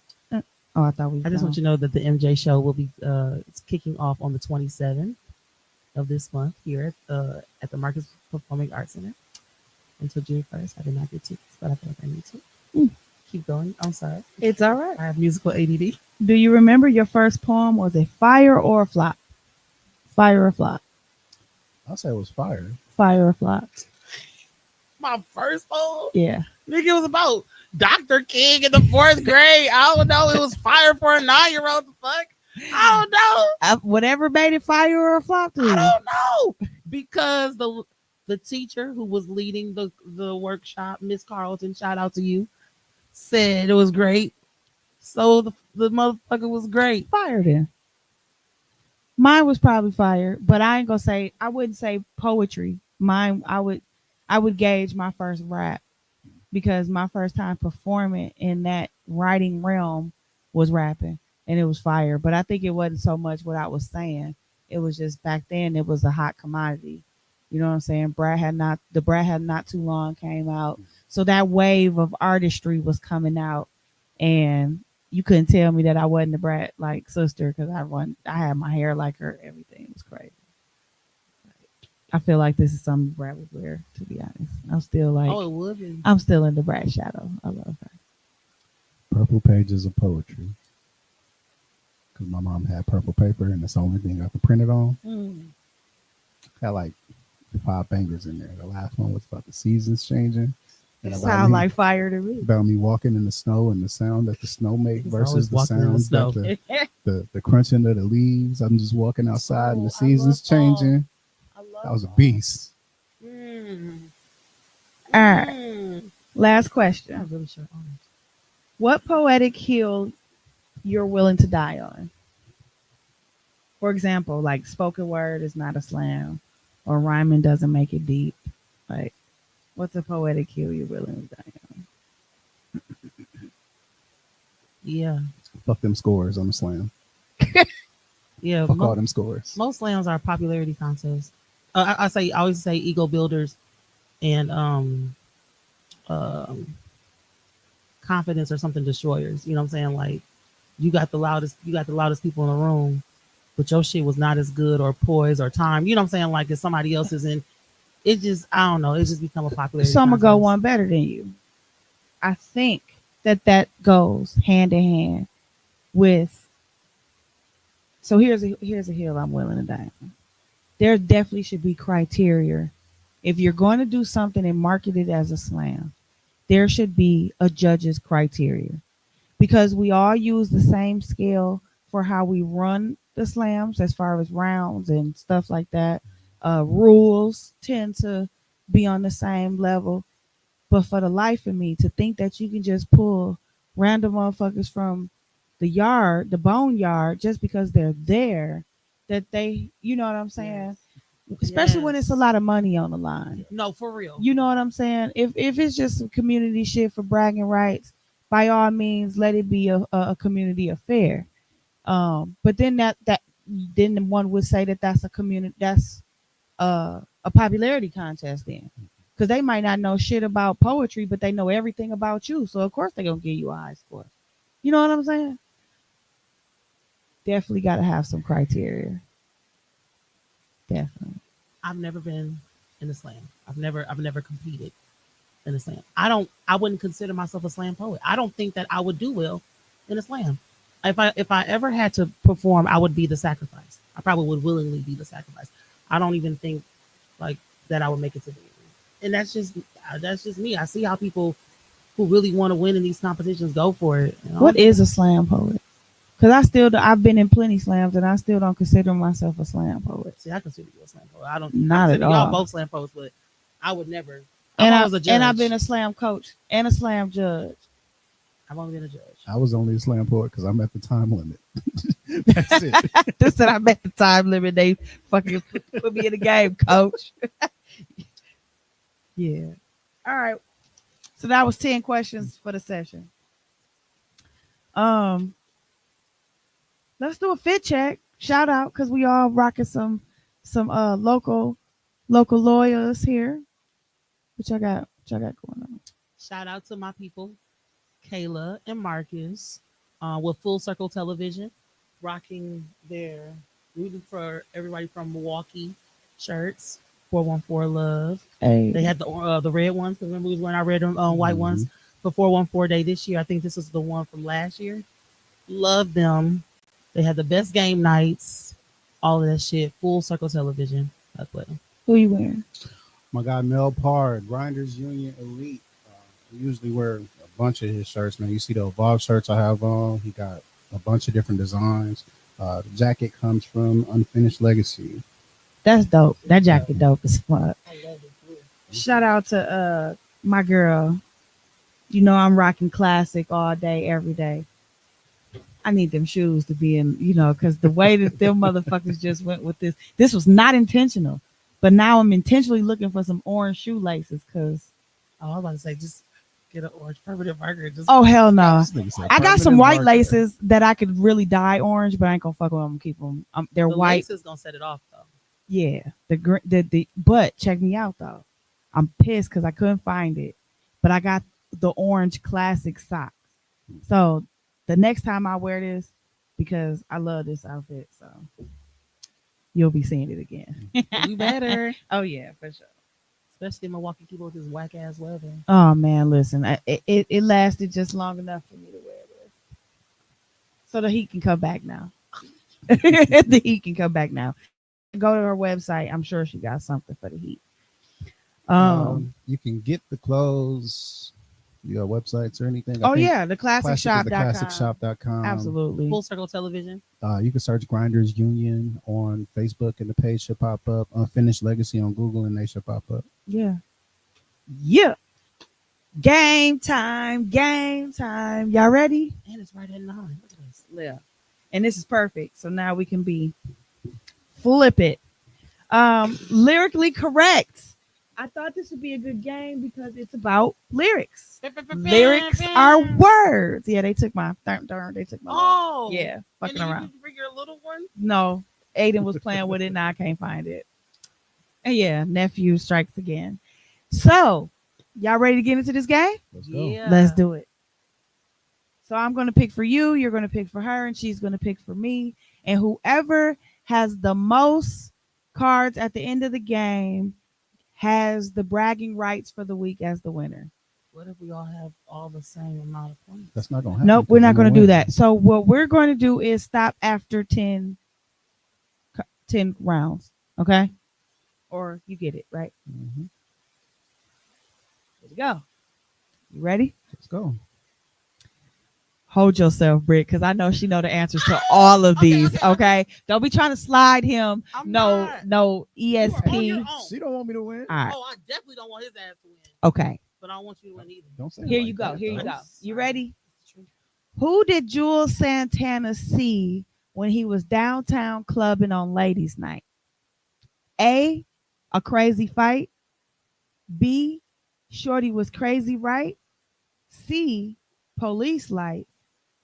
thought we. I just want you to know that the MJ show will be it's kicking off on the 27th of this month here at the Marcus Performing Arts Center until June 1st. I did not get tickets, but I feel like I need to. Keep going. I'm sorry. It's all right. I have musical ADD. Do you remember your first poem? Was it fire or flop? Fire or flop? I'll say it was fire. Fire or flopped? My first poem? Yeah. Nigga, it was about Dr. King in the 4th grade. I don't know. It was fire for a 9-year-old. The fuck? I don't know. Whatever made it fire or flop to you. I don't know. Because the teacher who was leading the workshop, Miss Carlton, shout out to you, said it was great. So the motherfucker was great. Fire then. Mine was probably fire, but I ain't gonna say, I wouldn't say poetry. Mine, I would gauge my first rap, because my first time performing in that writing realm was rapping, and it was fire. But I think it wasn't so much what I was saying. It was just back then it was a hot commodity. You know what I'm saying? The Brat had not too long came out. So that wave of artistry was coming out, and you couldn't tell me that I wasn't the Brat like sister, because I had my hair like her. Everything was crazy. I feel like this is something Brat would wear, to be honest. I'm still like, Oh, it would be. I'm still in the Brat shadow. I love her. Purple pages of poetry. Because my mom had purple paper, and that's the only thing I could print it on. Had like 5 bangers in there. The last one was about the seasons changing. And it sounds like fire to me. About me walking in the snow and the sound that the snow make versus the sounds that the crunching of the leaves. I'm just walking outside and the seasons changing. That was a beast. All right. Last question. I'm really sure. What poetic hill you're willing to die on? For example, like spoken word is not a slam, or rhyming doesn't make it deep. Like, what's a poetic hill you're willing to die on? Yeah. Fuck them scores on the slam. Yeah. Fuck all them scores. Most slams are popularity contests. I always say ego builders and confidence or something destroyers. You know what I'm saying? Like, you got the loudest people in the room, but your shit was not as good or poised or timed. You know what I'm saying? Like, if somebody else is in, it just, I don't know, it just become a popularity. So I'm gonna go one better than you. I think that goes hand in hand with. So here's a hill I'm willing to die on. There definitely should be criteria. If you're going to do something and market it as a slam, there should be a judge's criteria, because we all use the same scale for how we run the slams as far as rounds and stuff like that. Rules tend to be on the same level. But for the life of me, to think that you can just pull random motherfuckers from the boneyard, just because they're there, that they, you know what I'm saying? Yes. Especially when it's a lot of money on the line. No, for real. You know what I'm saying? If it's just some community shit for bragging rights, by all means, let it be a community affair. But then then one would say that's a community, that's a popularity contest then, because they might not know shit about poetry, but they know everything about you. So of course they're gonna give you a high score. You know what I'm saying? Definitely got to have some criteria. Definitely. I've never been in a slam. I've never competed in a slam. I wouldn't consider myself a slam poet. I don't think that I would do well in a slam. If I ever had to perform, I would be the sacrifice. I probably would willingly be the sacrifice. I don't even think like that I would make it to the end. And that's just me. I see how people who really want to win in these competitions go for it. You know? What is a slam poet? Because I've been in plenty slams, and I still don't consider myself a slam poet. See, I consider you a slam poet. I don't. Not at all. Y'all both slam poets, but I would never. And I've been a slam coach and a slam judge. I've only been a judge. I was only a slam poet because I'm at the time limit. That's it. This said I met the time limit. They fucking put me in the game, coach. Yeah. All right. So that was 10 questions for the session. Let's do a fit check. Shout out, because we all rocking some local lawyers here. What y'all got going on? Shout out to my people, Kayla and Marcus, with Full Circle Television, rocking their rooting for everybody from Milwaukee shirts. 414 Love. Hey. They had the red ones. Remember we was wearing our red white ones for 414 Day this year. I think this is the one from last year. Love them. They had the best game nights. All of that shit. Full Circle Television. That's what. Who you wearing? My guy Mel Parr, Grinders Union Elite. We usually wear a bunch of his shirts, man. You see the Evolve shirts I have on. He got a bunch of different designs. The jacket comes from Unfinished Legacy. That's dope. That jacket dope as fuck. I love it too. Shout out to my girl. You know I'm rocking classic all day, every day. I need them shoes to be in, because the way that them motherfuckers just went with this was not intentional. But now I'm intentionally looking for some orange shoelaces because Oh, I was about to say, just get an orange permanent marker. Just oh hell no. This nigga said I got some permanent white marker. laces that I could really dye orange, but I ain't gonna fuck with them. Keep them. They're the white. lace is gonna set it off though. Yeah, the but check me out though. I'm pissed because I couldn't find it, but I got the orange classic socks. So the next time I wear this, because I love this outfit, so you'll be seeing it again. You better, Oh yeah, for sure. especially in Milwaukee people with this whack ass weather. Oh man, listen, it lasted just long enough for me to wear this, so the heat can come back now. The heat can come back now. Go to her website. I'm sure she got something for the heat. You can get the clothes. You got websites or anything? Oh yeah, the Classic is the classicshop.com. classicshop.com. Absolutely. Full Circle Television. You can search Grinders Union on Facebook and the page should pop up. Unfinished Legacy on Google and they should pop up. Yeah. Yeah. Game time. Game time. Y'all ready? And it's right at 9. Look at this. Yeah. And this is perfect. So now we can be flip it. Lyrically correct. I thought this would be a good game because it's about lyrics. Lyrics are words. Yeah, they took my they took my Oh yeah, fucking and then around. You bring your little one. No, Aiden was playing with it. Now I can't find it. And yeah, nephew strikes again. So, y'all ready to get into this game? Let's go. Yeah. Let's do it. So I'm going to pick for you. You're going to pick for her, and she's going to pick for me. And whoever has the most cards at the end of the game has the bragging rights for the week as the winner. What if we all have all the same amount of points? That's not going to happen. Nope, we're not going to do win. that. So what we're going to do is stop after 10 rounds, okay? Or you get it, right? Mm-hmm. Here we go. You ready? Let's go. Hold yourself, Britt, because I know she know the answers to all of these. Okay, don't be trying to slide him. I'm No not. ESP. You are on your own. She don't want me to win. All right. Oh, I definitely don't want his ass to win, Okay. but I don't want you to win either. Don't say it Here like you go. that, Here you though. go. You ready? It's true. Who did Jules Santana see when he was downtown clubbing on Ladies' Night? A crazy fight. B, Shorty was crazy, right? C, police light.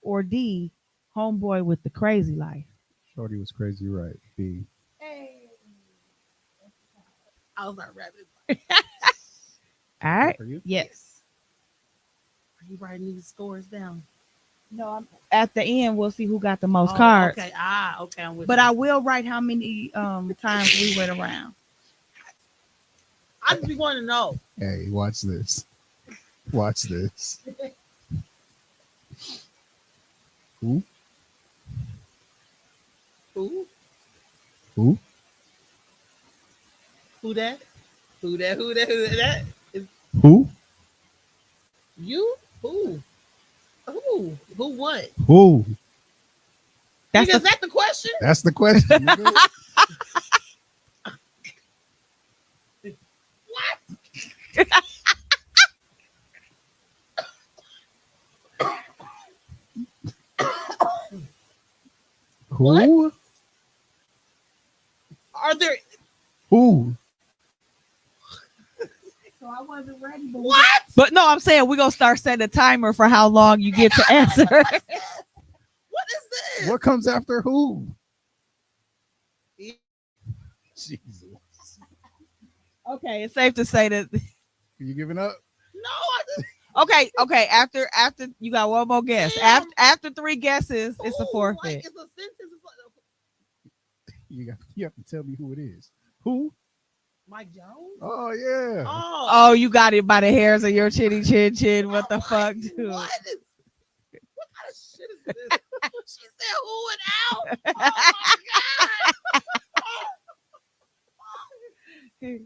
Or D, homeboy with the crazy life. Shorty was crazy, right? B. I was not rapping. All right. For you? Yes. Are you writing these scores down? No, I'm at the end. We'll see who got the most Oh, cards. Okay. Okay. I'm with But you. I will write how many times we went around. I just be wanting to know. Hey, watch this. Watch this. Who? Who? Who? Who that? Who that? Who that? Who that? Is Who? you? Who? Who? Who? What? Who? That's Nigga, is that the question? That's the question. nigga. What? Who? What? Are there Who? So I wasn't ready. what? But no, I'm saying we're gonna start setting a timer for how long you get to answer. What is this? What comes after who? Jesus. Okay, it's safe to say that. You giving up? No, I just Okay. After you got one more guess. Damn. After 3 guesses, it's a who? forfeit. Like, it's a sentence. It's like, You have to tell me who it is. Who? Mike Jones. Oh yeah. Oh, you got it by the hairs of your chinny chin. What the fuck, dude? What kind of shit is this? She said who and out. Oh my god.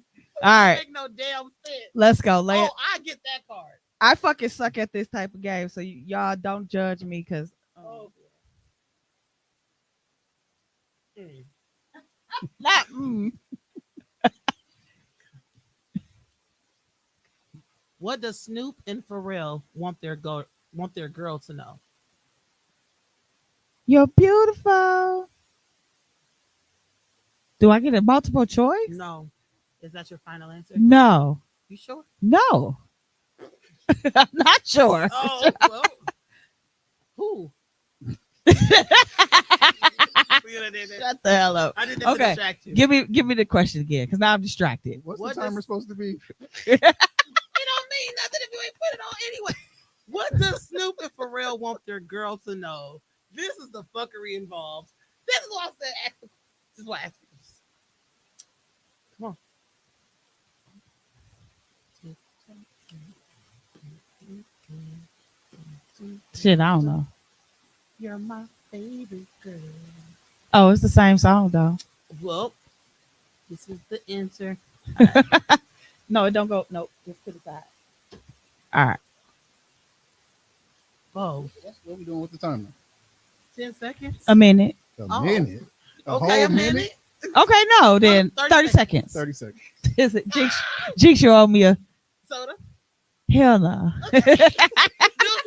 right. Make no damn sense. Let's go. Lay it. Oh, I get that card. I fucking suck at this type of game, so y'all don't judge me because Oh. Mm. not. What does Snoop and Pharrell want their girl to know? You're beautiful. Do I get a multiple choice? No. Is that your final answer? No. You sure? No. I'm not sure. Oh, well. Who? Shut the hell up. I didn't have to Okay. distract you. Give me the question again, because now I'm distracted. What's What the timer does- supposed to be? It don't mean nothing if you ain't put it on anyway. What does Snoop and Pharrell want their girl to know? This is the fuckery involved. This is why I said ask the, this is why I asked you this. Come on. Shit, I don't know. You're my favorite girl. Oh, it's the same song though. Well, this is the answer. No, it don't go. Nope, just put it aside. All right. Oh, What we doing with the timer? 10 seconds. A minute. A minute. Okay, a minute. Okay, no, then 30 30 seconds. 30 seconds. Is it Jinx, you owe me a Soda. hell no. You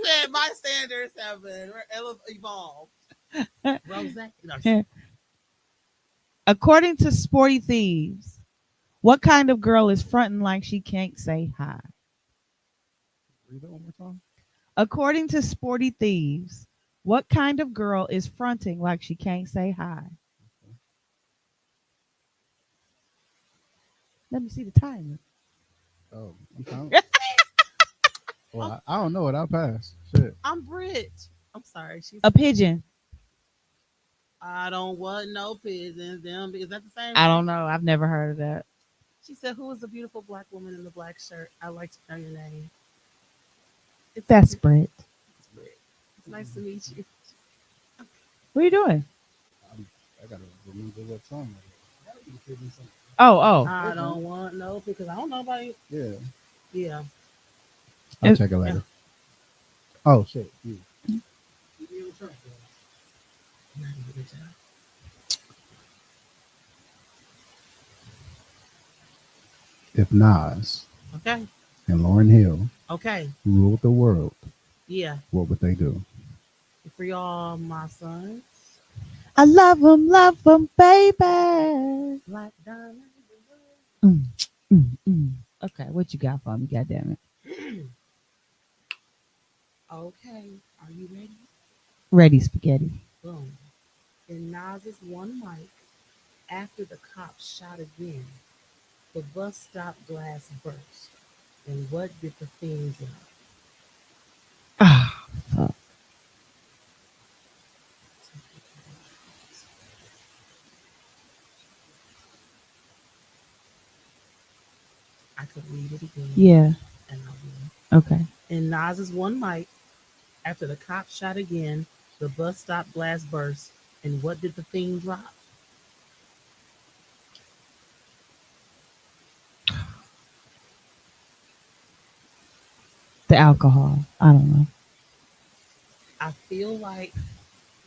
said my standards have been evolved. Rose. No, According to Sporty Thieves, what kind of girl is fronting like she can't say hi? Read that one more time. According to Sporty Thieves, what kind of girl is fronting like she can't say hi? Let me see the timer. Oh, I'm counting. Well, I don't know it. I'll pass. Shit. I'm Brit. I'm sorry. She's. A pigeon. I don't want no pigeons. Them. Is that the same? I don't know. I've never heard of that. She said, "Who is the beautiful black woman in the black shirt? I'd like to know your name." It's Desperate. It's Brit. It's nice to meet you. What are you doing? I gotta remember what song that is. Oh. I don't want no because I don't know about you. Yeah. Yeah. I'll check it later. Oh shit. You. If Nas Okay. and Lauryn Hill Okay. ruled the world, Yeah. what would they do? For y'all, my sons. I love them, baby. Black diamond. Okay, what you got for me? Goddamn it. Okay. Are you ready? Ready, spaghetti. Boom. In Nas's one mic, after the cops shot again, the bus stop glass burst. And what did the things like? Ah, fuck. I could read it again. Yeah. And I will. Okay. In Nas's one mic, after the cops shot again, the bus stop glass burst. And what did the thing drop? The alcohol. I don't know. I feel like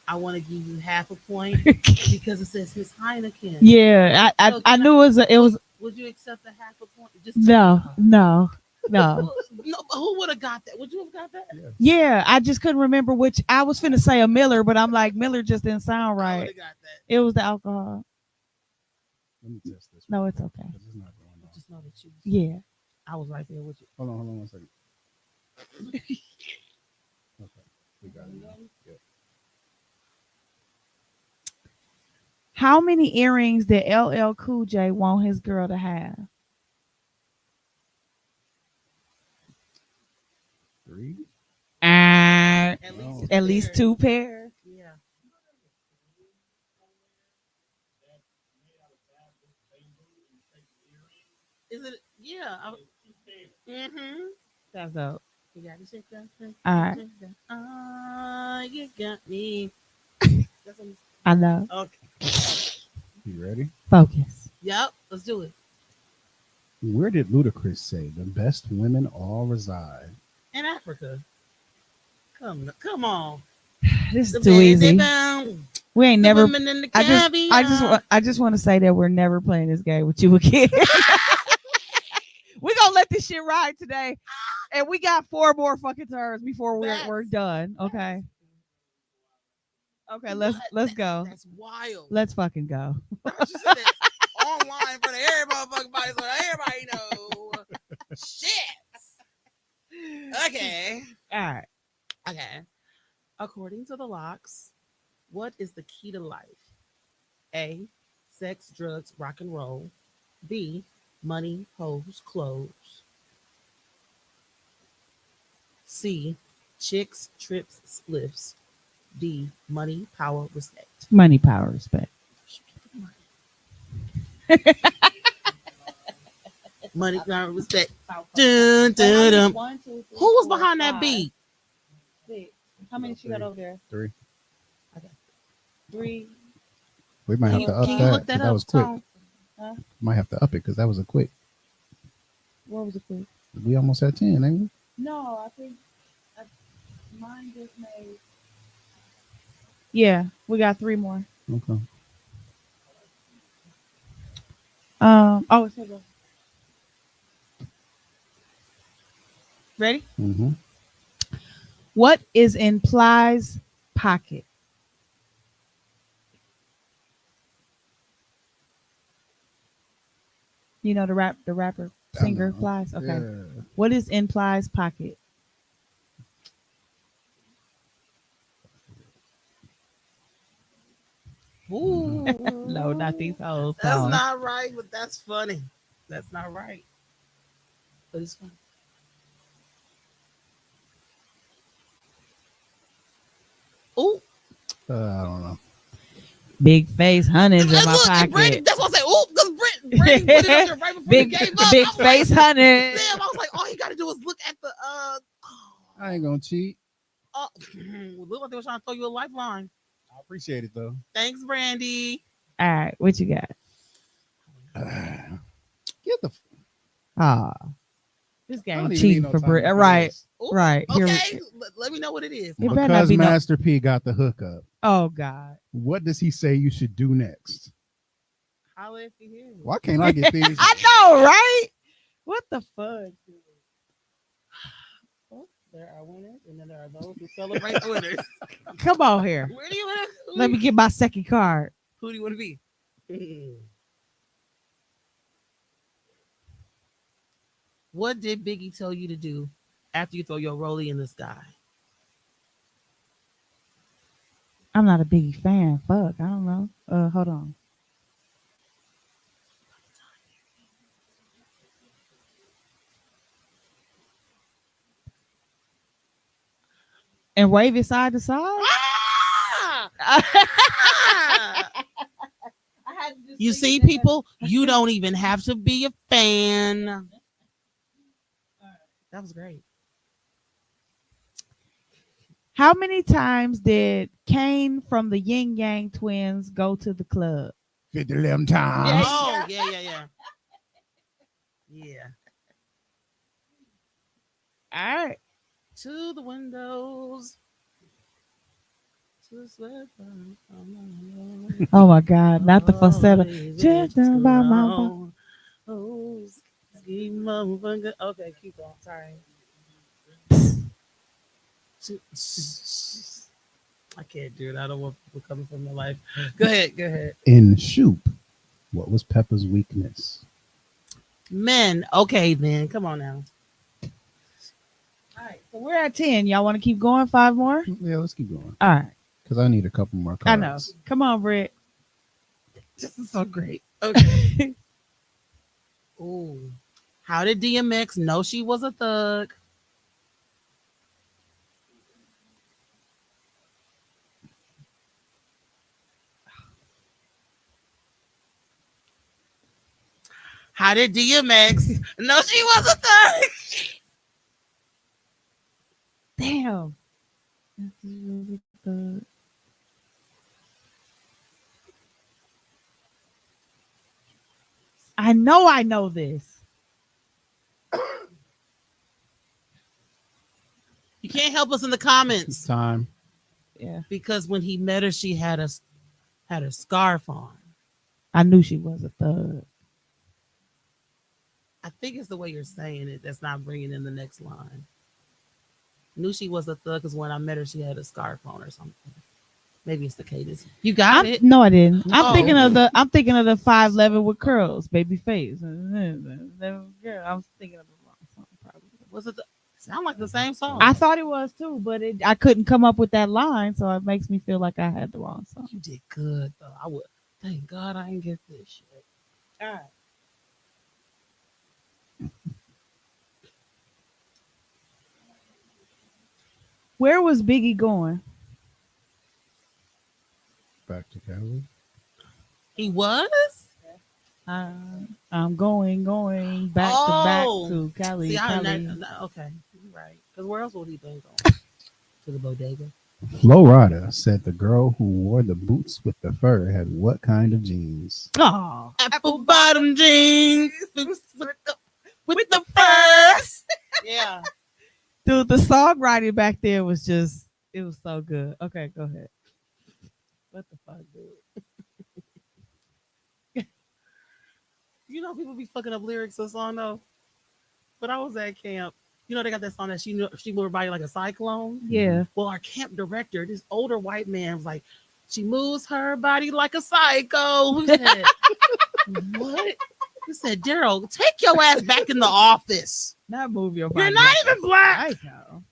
I want to give you half a point because it says his Heineken. Yeah, I knew it was. Would you accept the half a point? Just No. No, but who would have got that? Would you have got that? Yeah, I just couldn't remember which. I was finna say a Miller, but I'm like Miller just didn't sound I would right. have got that. It was the alcohol. Let me test this. No, it's okay. This is not going on. Just know that you. Yeah. I was right there with you. Hold on 1 second. Okay, we got it now. Yeah. How many earrings did LL Cool J want his girl to have? 3. At At least pair. 2 pairs. Yeah. Is it? Yeah. Mm-hmm. That's dope. You got to shake that. All right. You got me. That's what I know. okay. You ready? Focus. Yep. Let's do it. Where did Ludacris say the best women all reside? In Africa. Come on. This is too easy. We ain't The never. women in the I just want to say that we're never playing this game with you again. We're gonna let this shit ride today, and we got 4 more fucking turns before we're done. Okay. Okay. Let's go. That's wild. Let's fucking go. I just said that online for everybody, so everybody know. Shit. Okay. All right. Okay. According to the locks, what is the key to life? A. Sex, drugs, rock and roll. B. Money, hoes, clothes. C. Chicks, trips, spliffs. D. Money, power, respect. Money, power, respect. Money, power, respect. Dun, dun, dun. Who was behind that beat? 6. How many you got over there? 3. Okay. 3. We might have to up Can you look that. that 'Cause up, was quick. Tom? Huh? Might have to up it because that was a quick. What was it quick? We almost at 10, ain't we? No, I think mine just made. Yeah, we got 3 more. Okay. Oh, it's here. Ready? Mm-hmm. What is in Ply's pocket? You know the rapper singer Plies. Okay. Yeah. What is in Ply's pocket? Ooh. No, not these hoes. That's Tom. not right, but that's funny. That's not right. But it's funny. Ooh. I don't know. Big face hundreds in my Look, pocket. Brandy, that's what I say. Ooh, because Brandy put it up there right before big he gave up. big I was face like, hundreds. damn, I was like, all you got to do is look at the I ain't gonna cheat. look like they were trying to throw you a lifeline. I appreciate it though. Thanks, Brandy. All right, what you got? Get the. This I don't game even cheating need no for time Brit. for Right, this. Ooh, right. Here Okay, let me know what it is. It better not Because be no- Master P got the hookup. Oh God. What does he say you should do next? Holla if you hear me. Why can't I get these? I know, right? What the fuck? Oh, there are winners, and then there are those who celebrate the winners. Come on here. Where do you want to? Let me get my second card. Who do you want to be? What did Biggie tell you to do after you throw your rollie in the sky? I'm not a Biggie fan. Fuck, I don't know. Hold on. And wave it side to side. Ah! You see, people, you don't even have to be a fan. That was great. How many times did Kane from the Yin Yang Twins go to the club? 50 times. Yeah. Oh, yeah. Yeah. All right. To the windows. Oh my God! Not the falsetto. Just by my. Okay, keep going. Sorry. I can't do it. I don't want people coming from my life. Go ahead. In Shoop, what was Peppa's weakness? Men. Okay, then. Come on now. All right, so we're at 10. Y'all want to keep going? 5 more? Yeah, let's keep going. All right. Because I need a couple more cards. I know. Come on, Britt. This is so great. Okay. Ooh. How did DMX know she was a thug? How did DMX know she was a thug? Damn. I know this. You can't help us in the comments Time. Yeah. because when he met her, she had a scarf on. I knew she was a thug. I think it's the way you're saying it that's not bringing in the next line. Knew she was a thug because when I met her, she had a scarf on or something. Maybe it's the cadence. You got it. No, I didn't. I'm Oh. thinking of the 5'11" with curls, baby face. Girl, I was thinking of the wrong song. Probably. Was it? Sound like the same song. I thought it was too, but I couldn't come up with that line, so it makes me feel like I had the wrong song. You did good though. I would. Thank God I didn't get this shit. All right. Where was Biggie going? Back to Cali. He was. I'm going back to Cali. See, Cali. okay, you're right. Because where else would he been going? To the bodega. Flo Rida said the girl who wore the boots with the fur had what kind of jeans? Oh, Apple bottom jeans with the furs. Yeah. dude, the songwriting back there was just, it was so good. Okay, go ahead. What the fuck, dude? You know, people be fucking up lyrics of song though. But I was at camp. You know, they got that song that she moved her body like a cyclone. Yeah. Well, our camp director, this older white man, was like, she moves her body like a psycho. We said, what? We said, Daryl, take your ass back in the office. Not move your body. You're not even black. I know.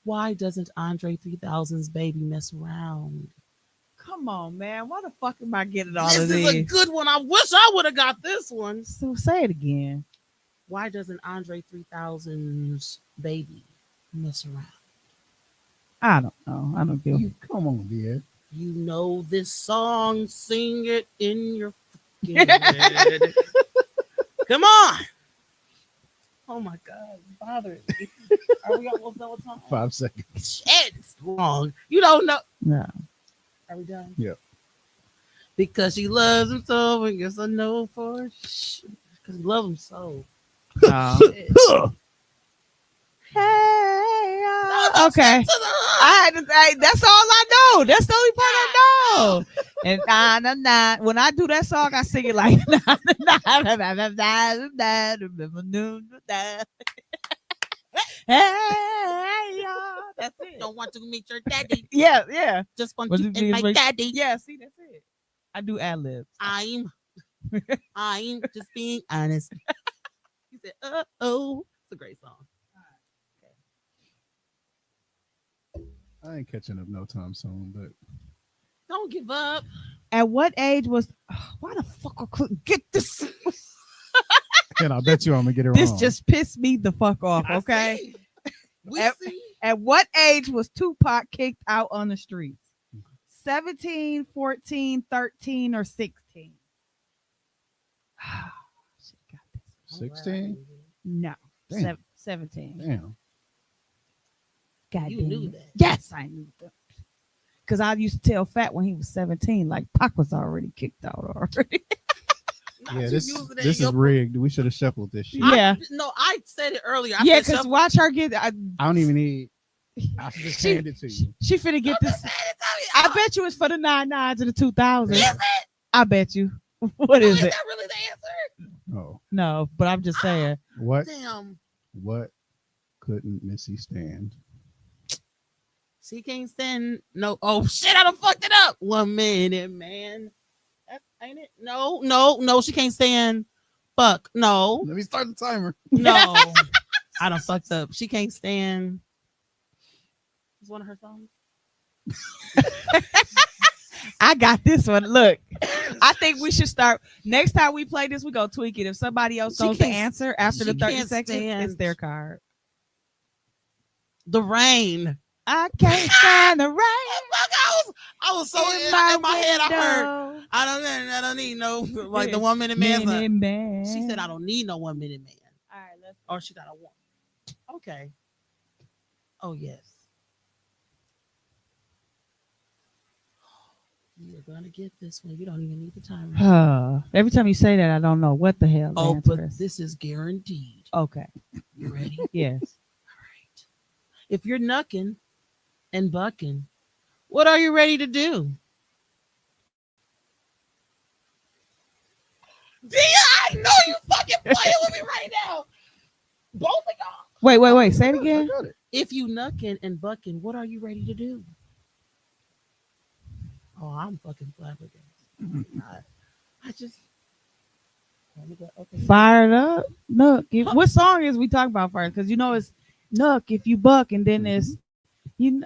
Why doesn't Andre 3000's baby mess around? Come on, man. Why the fuck am I getting all This of is these? a good one. I wish I would have got this one. So say it again. Why doesn't Andre 3000's baby mess around? I don't know. I don't give. Come on, dear. You know this song, sing it in your fucking head. Come on. Oh my God, it's bothering me. Are we almost done with time? 5 seconds. Shit, it's long. You don't know. No. Are we done? Yeah. Because she loves him so, I guess I know for sure. Because he loves him so. Hey. Okay. That's all I know. That's the only part I know. And when I do that song, I sing it like hey, that's it. Don't want to meet your daddy. Yeah. Just want you and my daddy. Yeah, see, that's it. I do ad libs. I'm just being honest. He said, oh. It's a great song. I ain't catching up no time soon, but Don't give up. At what age was? Why the fuck I couldn't get this? and I bet you I'm gonna get it This wrong. just pissed me the fuck off. Okay. We see. At what age was Tupac kicked out on the streets? 17, 14, 13, or 16? 16. No. Damn. 17. Damn. God You damn knew it. that. Yes, I knew that. Because I used to tell Fat when he was 17, like Pac was already kicked out already. Yeah, this is rigged. We should have shuffled this shit. Yeah. I said it earlier. Yeah, because watch her get. I don't even need. I should just hand it to you. She finna get this. I bet you it's for the 99s and the 2000s. Is it? I bet you. What is it? Is that really the answer? Oh, No, but I'm just saying. what? Damn. What couldn't Missy stand? She can't stand no. Oh shit! I done fucked it up. 1 minute, man. That ain't it? No. She can't stand. Fuck no. Let me start the timer. No. I done fucked up. She can't stand. It's one of her songs. I got this one. Look, I think we should start. Next time we play this, we go tweak it. If somebody else knows the answer after the 30 seconds, it's their card. The Rain. I can't stand the rain. I was so in my head. I heard. I don't need no like the 1 minute man. She said I don't need no 1 minute man. All right, let's. Or she got a one. Okay. Oh yes. You're gonna get this one. You don't even need the timer. Every time you say that, I don't know what the hell. The Oh, answer but is. this is guaranteed. Okay. You ready? Yes. All right. If you're knucking and bucking, what are you ready to do? Dia, I know you fucking playing with me right now. Both of y'all. Wait. Say it I again. got it. If you knucking and bucking, what are you ready to do? Oh, I'm fucking flabbergasted. I just. Okay. Fired up. Look, what song is we talking about first? Because you know it's Nook if you buck, and then it's you.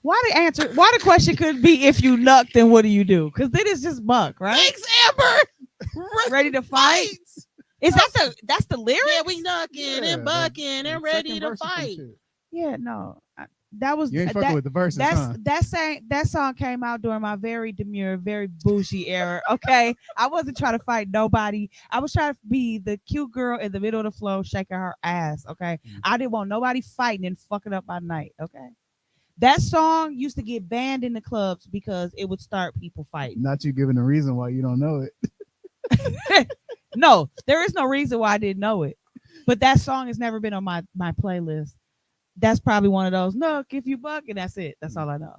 Why the question could be if you nuck, then what do you do? Because then it's just buck, right? Thanks, Amber. Ready to fight? Is that's the lyric? Yeah, we knucking and bucking and ready to fight. Yeah, no. That was You ain't fucking with the verses, huh? That song came out during my very demure, very bougie era. Okay, I wasn't trying to fight nobody. I was trying to be the cute girl in the middle of the flow, shaking her ass. Okay, I didn't want nobody fighting and fucking up my night. Okay, that song used to get banned in the clubs because it would start people fighting. Not you giving a reason why you don't know it. No, there is no reason why I didn't know it, but that song has never been on my playlist. That's probably one of those. No, if you buck, and that's it. That's all I know.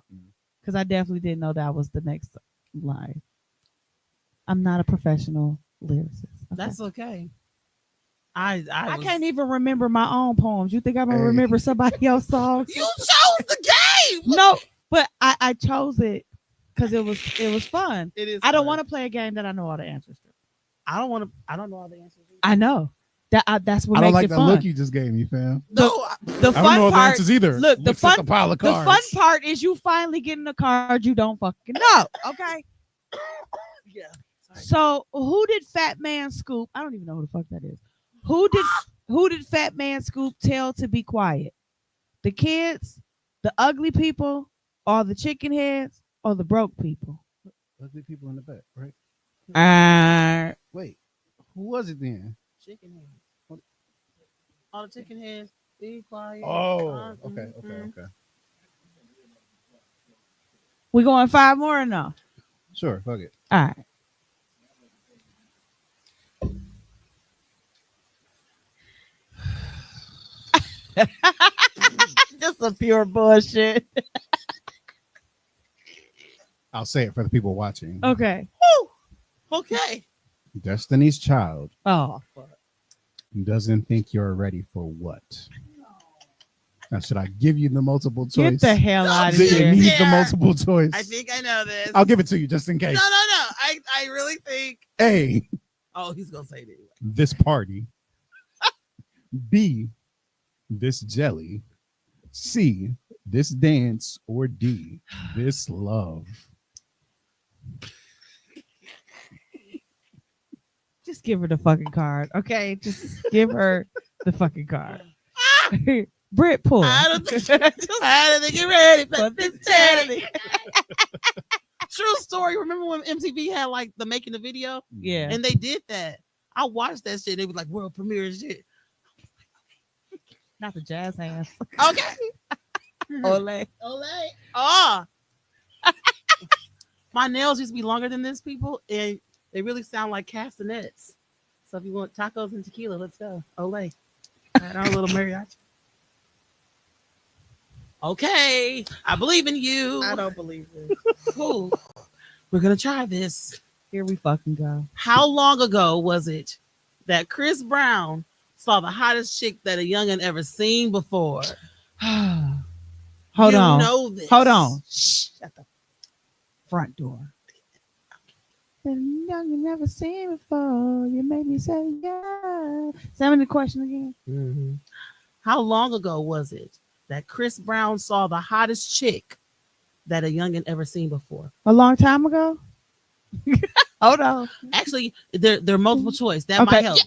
Because I definitely didn't know that was the next line. I'm not a professional lyricist. Okay? That's okay. I can't even remember my own poems. You think I'm gonna remember somebody else's songs? You chose the game. No, but I chose it because it was fun. It is. I don't want to play a game that I know all the answers to. I don't want to. I don't know all the answers. I know. That's what I don't makes like it the fun. look you just gave me, fam. No, the I fun don't know part. the answers either. Look, the fun part is you finally getting a card you don't fucking know. Okay. Yeah. Sorry. So who did Fat Man Scoop? I don't even know who the fuck that is. Who did Fat Man Scoop tell to be quiet? The kids, the ugly people, or the chicken heads, or the broke people? Ugly people in the back, right? Wait, who was it then? Chicken heads. All the chicken heads. Be quiet. Oh, okay. We going 5 more or no? Sure, fuck it. All right. Just some pure bullshit. I'll say it for the people watching. Okay. Woo! Okay. Destiny's Child Oh, fuck. doesn't think you're ready for what? Now, should I give you the multiple choice? Get the hell out of Do you here. need the multiple choice? I think I know this. I'll give it to you just in case. No. I really think. A, Oh, he's gonna say it anyway. this party. B, this jelly. C, this dance. Or D, this love. Just give her the fucking card, okay? Just give her the fucking card. Brit pull. I don't think you're ready for this jelly. True story. Remember when MTV had like the making the video? Yeah. And they did that. I watched that shit. They was like world premiere and shit. Not the jazz hands. Okay. Ole. Oh. My nails used to be longer than this, people, and they really sound like castanets. So if you want tacos and tequila, let's go. Ole. And our little mariachi. Okay. I believe in you. I don't believe this. Cool. We're going to try this. Here we fucking go. How long ago was it that Chris Brown saw the hottest chick that a youngin' ever seen before? Hold on. Know this. Hold on. Shh. At the front door. The young you never seen before. You made me say yeah. Tell me the question again. Mm-hmm. How long ago was it that Chris Brown saw the hottest chick that a youngin' ever seen before? A long time ago? Hold on. Actually, they're multiple choice. That might help.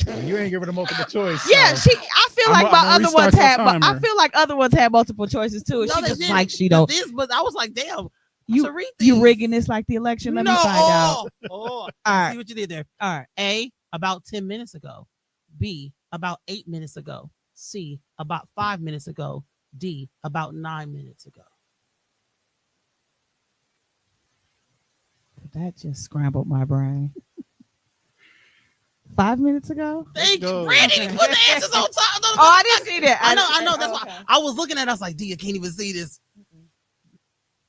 Yeah. You ain't giving a multiple choice. Yeah, so I feel like my other ones had. I timer. feel like other ones had multiple choices too. And No, she they just didn't. like she don't. This, but I was like, damn. You rigging this like the election? Let me find out. Oh, all right. See what you did there. All right. A, about 10 minutes ago. B, about 8 minutes ago. C, about 5 minutes ago. D, about 9 minutes ago. That just scrambled my brain. 5 minutes ago. Thank you, go. Brandy. Okay. Put the answers on top. No, no, Oh, I didn't see that. I know. That's oh, why okay. I was looking at. It, I was like, "D, I can't even see this."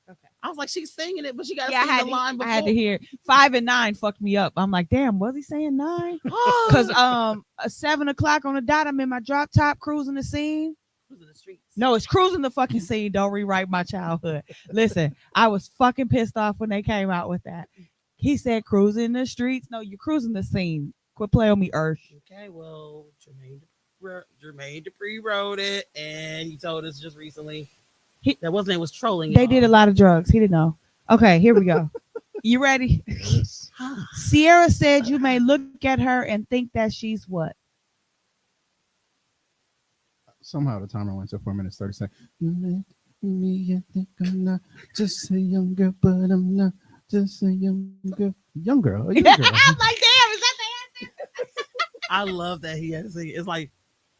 Okay. I was like, "She's singing it, but she got to Yeah, sing the line I before." had to hear 5 and 9 fucked me up. I'm like, damn, was he saying 9? Cause 7 o'clock on the dot, I'm in my drop top cruising the scene. Cruising the streets. No, it's cruising the fucking scene. Don't rewrite my childhood. Listen, I was fucking pissed off when they came out with that. He said cruising the streets. No, you're cruising the scene. Quit playing with me, Earth. Okay, well, Jermaine Dupri wrote it, and you told us just recently that wasn't it was trolling. They did a lot of drugs. He didn't know. Okay, here we go. You ready? Sierra said you may look at her and think that she's what? Somehow the timer went to 4 minutes 30 seconds. You let me think I'm not just a young girl, but I'm not just a young girl. Young girl. A young girl. I'm like, damn, is that the answer? I love that he has. It's like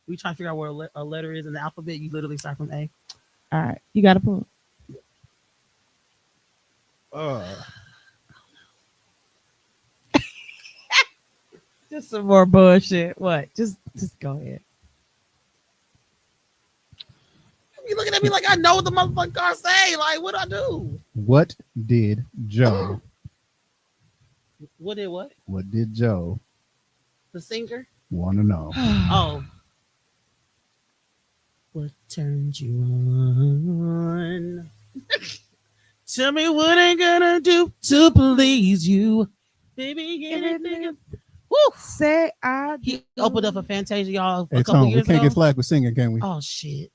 we try to figure out where a letter is in the alphabet. You literally start from A. All right, you got to pull. Just some more bullshit. What? Just go ahead. You looking at me like I know what the motherfucking car say. Like, what I do? What did Joe? What did what? What did Joe The singer? want to know? Oh. What turned you on? Tell me what I gonna do to please you. Baby, anything. Woo! Say I. He opened up a Fantasia, y'all, Hey, a couple Tom, we years can't ago. get flagged for singing, can we? Oh, shit.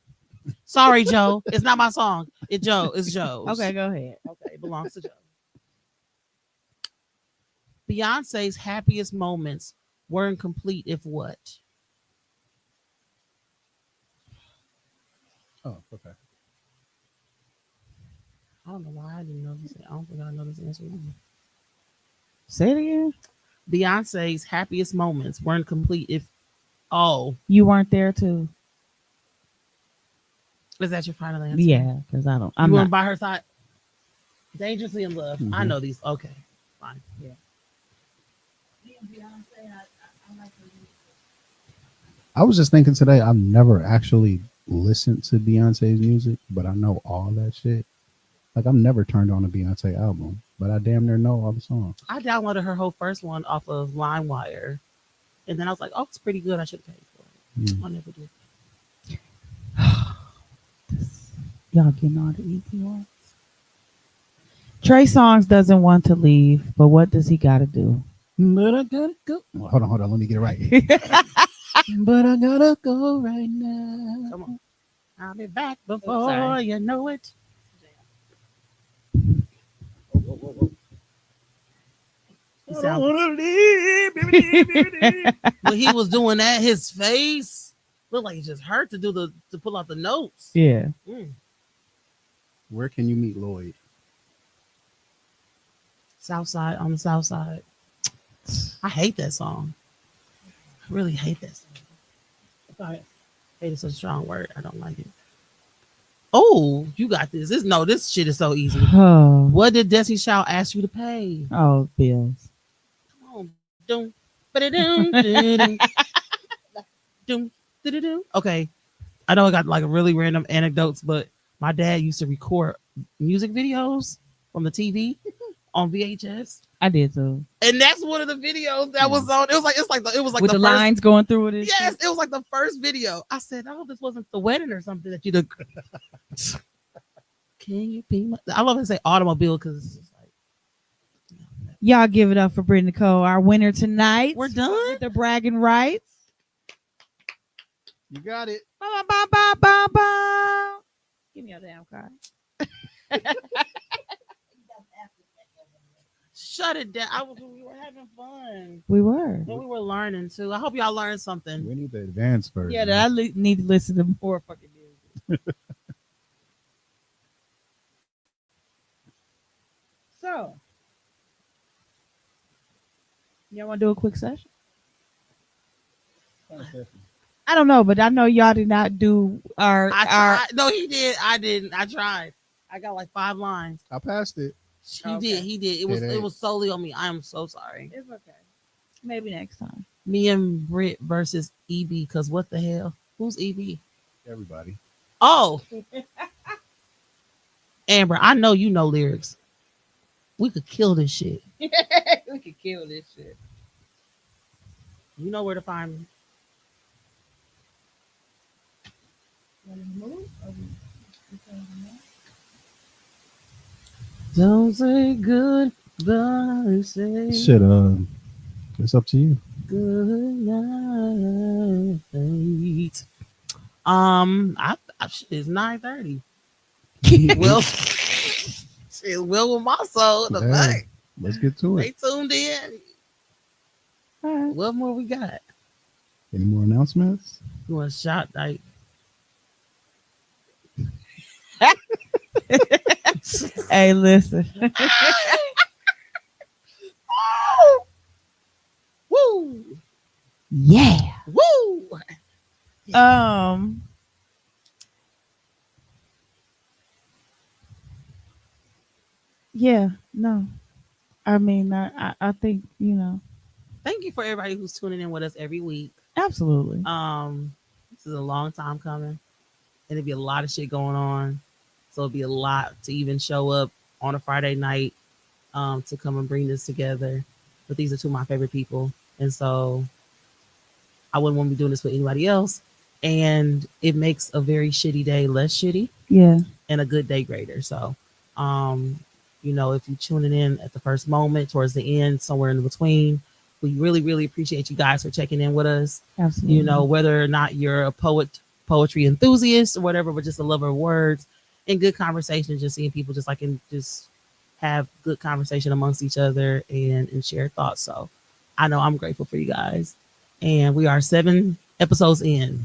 Sorry, Joe. It's not my song. It's Joe's. Okay, go ahead. Okay, it belongs to Joe. Beyonce's happiest moments weren't complete if what? Oh, okay. I don't know why I didn't know this. I don't think I know this answer either. Say it again. Beyonce's happiest moments weren't complete if You weren't there too. is that your final answer? Yeah, because I don't. I'm you not. weren't by her side. Dangerously in love. I Mhm. know these. Okay, fine. Yeah. I was just thinking today, I've never actually listened to Beyonce's music, but I know all that shit. Like, I've never turned on a Beyonce album, but I damn near know all the songs. I downloaded her whole first one off of LimeWire, and then I was like, "Oh, it's pretty good. I should have paid for it." Mm. I never did. Y'all getting all the easy ones. Trey Songz doesn't want to leave, but what does he got to do? But I gotta go. Well, hold on. Let me get it right. But I gotta go right now. Come on, I'll be back before you know it. He sound- when he was doing that, his face looked like it just hurt to pull out the notes. Yeah. Where can you meet Lloyd? South Side, on the South Side. I hate that song. I really hate that song. Sorry. Hate is such a strong word. I don't like it. Oh, you got this. This shit is so easy. Oh, What did Destiny Child ask you to pay? oh, bills. Come on. Doom, ba-da-doom, da-dum. Doom, da-da-doom. Okay. I know I got like really random anecdotes, but my dad used to record music videos from the TV on VHS. I did too. And that's one of the videos that was on. It was like With the first, lines going through it. yes, it was like the first video. I said, "Oh, this wasn't the wedding or something that you did." Can you be my? I love to say automobile because it's just like Y'all give it up for Brittany Cole, our winner tonight. we're done. With the bragging rights. You got it. Ba, ba, ba, ba, ba. Give me your damn card. Shut it down. We were having fun. We were. But we were learning too. I hope y'all learned something. We need the advanced version. Yeah, that I need to listen to more fucking music. So, y'all want to do a quick session? I don't know, but I know y'all did not do our. No, he did. I didn't. I tried. I got like 5 lines. I passed it. He did. It ain't. was solely on me. I am so sorry. It's okay. Maybe next time. Me and Britt versus EB. Cause what the hell? Who's EB? Everybody. Oh, Amber. I know you know lyrics. We could kill this shit. We could kill this shit. You know where to find me. Don't say goodbye. Say Shit, it's up to you. good night. It's 9:30. Well, shit, well with my soul. The Yeah, fuck. let's get to They it. tuned in. All right. What more we got? Any more announcements? You want a shot? Like, Hey, listen. woo, Yeah. woo. Um. Yeah. No. I mean, I think Thank you for everybody who's tuning in with us every week. absolutely. This is a long time coming, and it'll be a lot of shit going on. So it'll be a lot to even show up on a Friday night to come and bring this together. But these are two of my favorite people, and so I wouldn't want to be doing this with anybody else. And it makes a very shitty day less shitty Yeah. and a good day greater. So, um, if you're tuning in at the first moment, towards the end, somewhere in between, we really, really appreciate you guys for checking in with us. Absolutely. Whether or not you're a poetry enthusiast or whatever, but just a lover of words and good conversation, just seeing people just like and just have good conversation amongst each other and share thoughts. So I know I'm grateful for you guys. And we are 7 episodes in.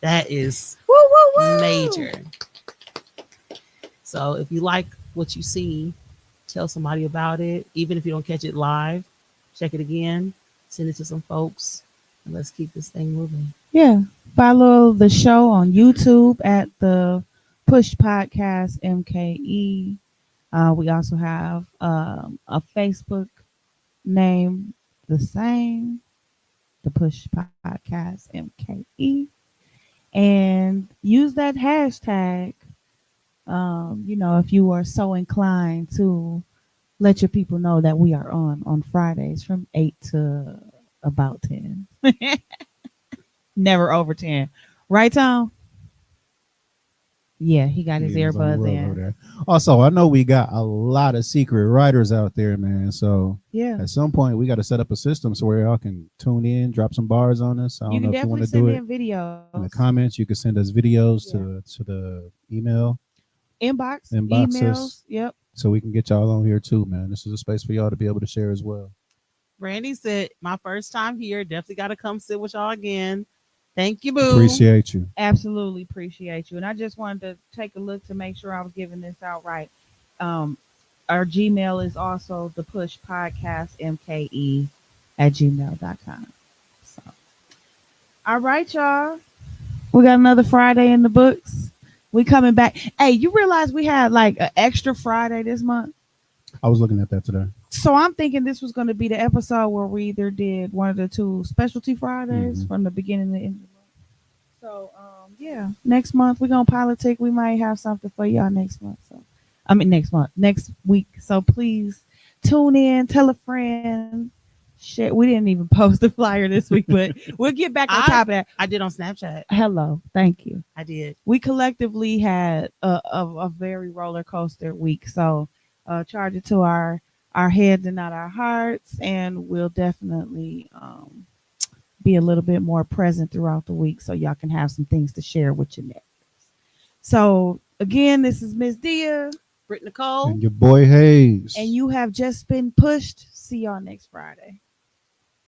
That is Woo, woo, woo. major. So if you like what you see, tell somebody about it. Even if you don't catch it live, check it again, send it to some folks, and let's keep this thing moving. Yeah. Follow the show on YouTube at the Push Podcast MKE. We also have a Facebook name the same, the Push Podcast MKE, and use that hashtag. If you are so inclined to let your people know that we are on Fridays from 8 to about 10. Never over 10. Right, Tom? Yeah, he got his He was on the earbuds road over in. there. Also, I know we got a lot of secret writers out there, man. So Yeah. at some point, we got to set up a system so where y'all can tune in, drop some bars on us. I You don't can know if you want definitely to do send it in videos. in the comments. You can send us videos Yeah. to the email Inbox, inbox us emails. Yep. so we can get y'all on here too, man. This is a space for y'all to be able to share as well. Brandy said, my first time here, definitely got to come sit with y'all again. Thank you, boo. Appreciate you. Absolutely appreciate you. And I just wanted to take a look to make sure I was giving this out right. Um, our Gmail is also the push podcast mke at gmail.com. So, all right, y'all. We got another Friday in the books. We coming back. Hey, you realize we had like an extra Friday this month? I was looking at that today. So I'm thinking this was going to be the episode where we either did one of the two specialty Fridays from the beginning to the end of the month. So yeah, next month we're gonna politic. We might have something for y'all next month. So next week. So please tune in, tell a friend. Shit, we didn't even post the flyer this week, but we'll get back on top of that. I did on Snapchat. Hello, thank you. I did. We collectively had a very roller coaster week. So charge it to our heads and not our hearts, and we'll definitely be a little bit more present throughout the week so y'all can have some things to share with your neighbors. So again, this is Miss Dia. Britt Nicole. And your boy Hayes. And you have just been pushed. See y'all next Friday.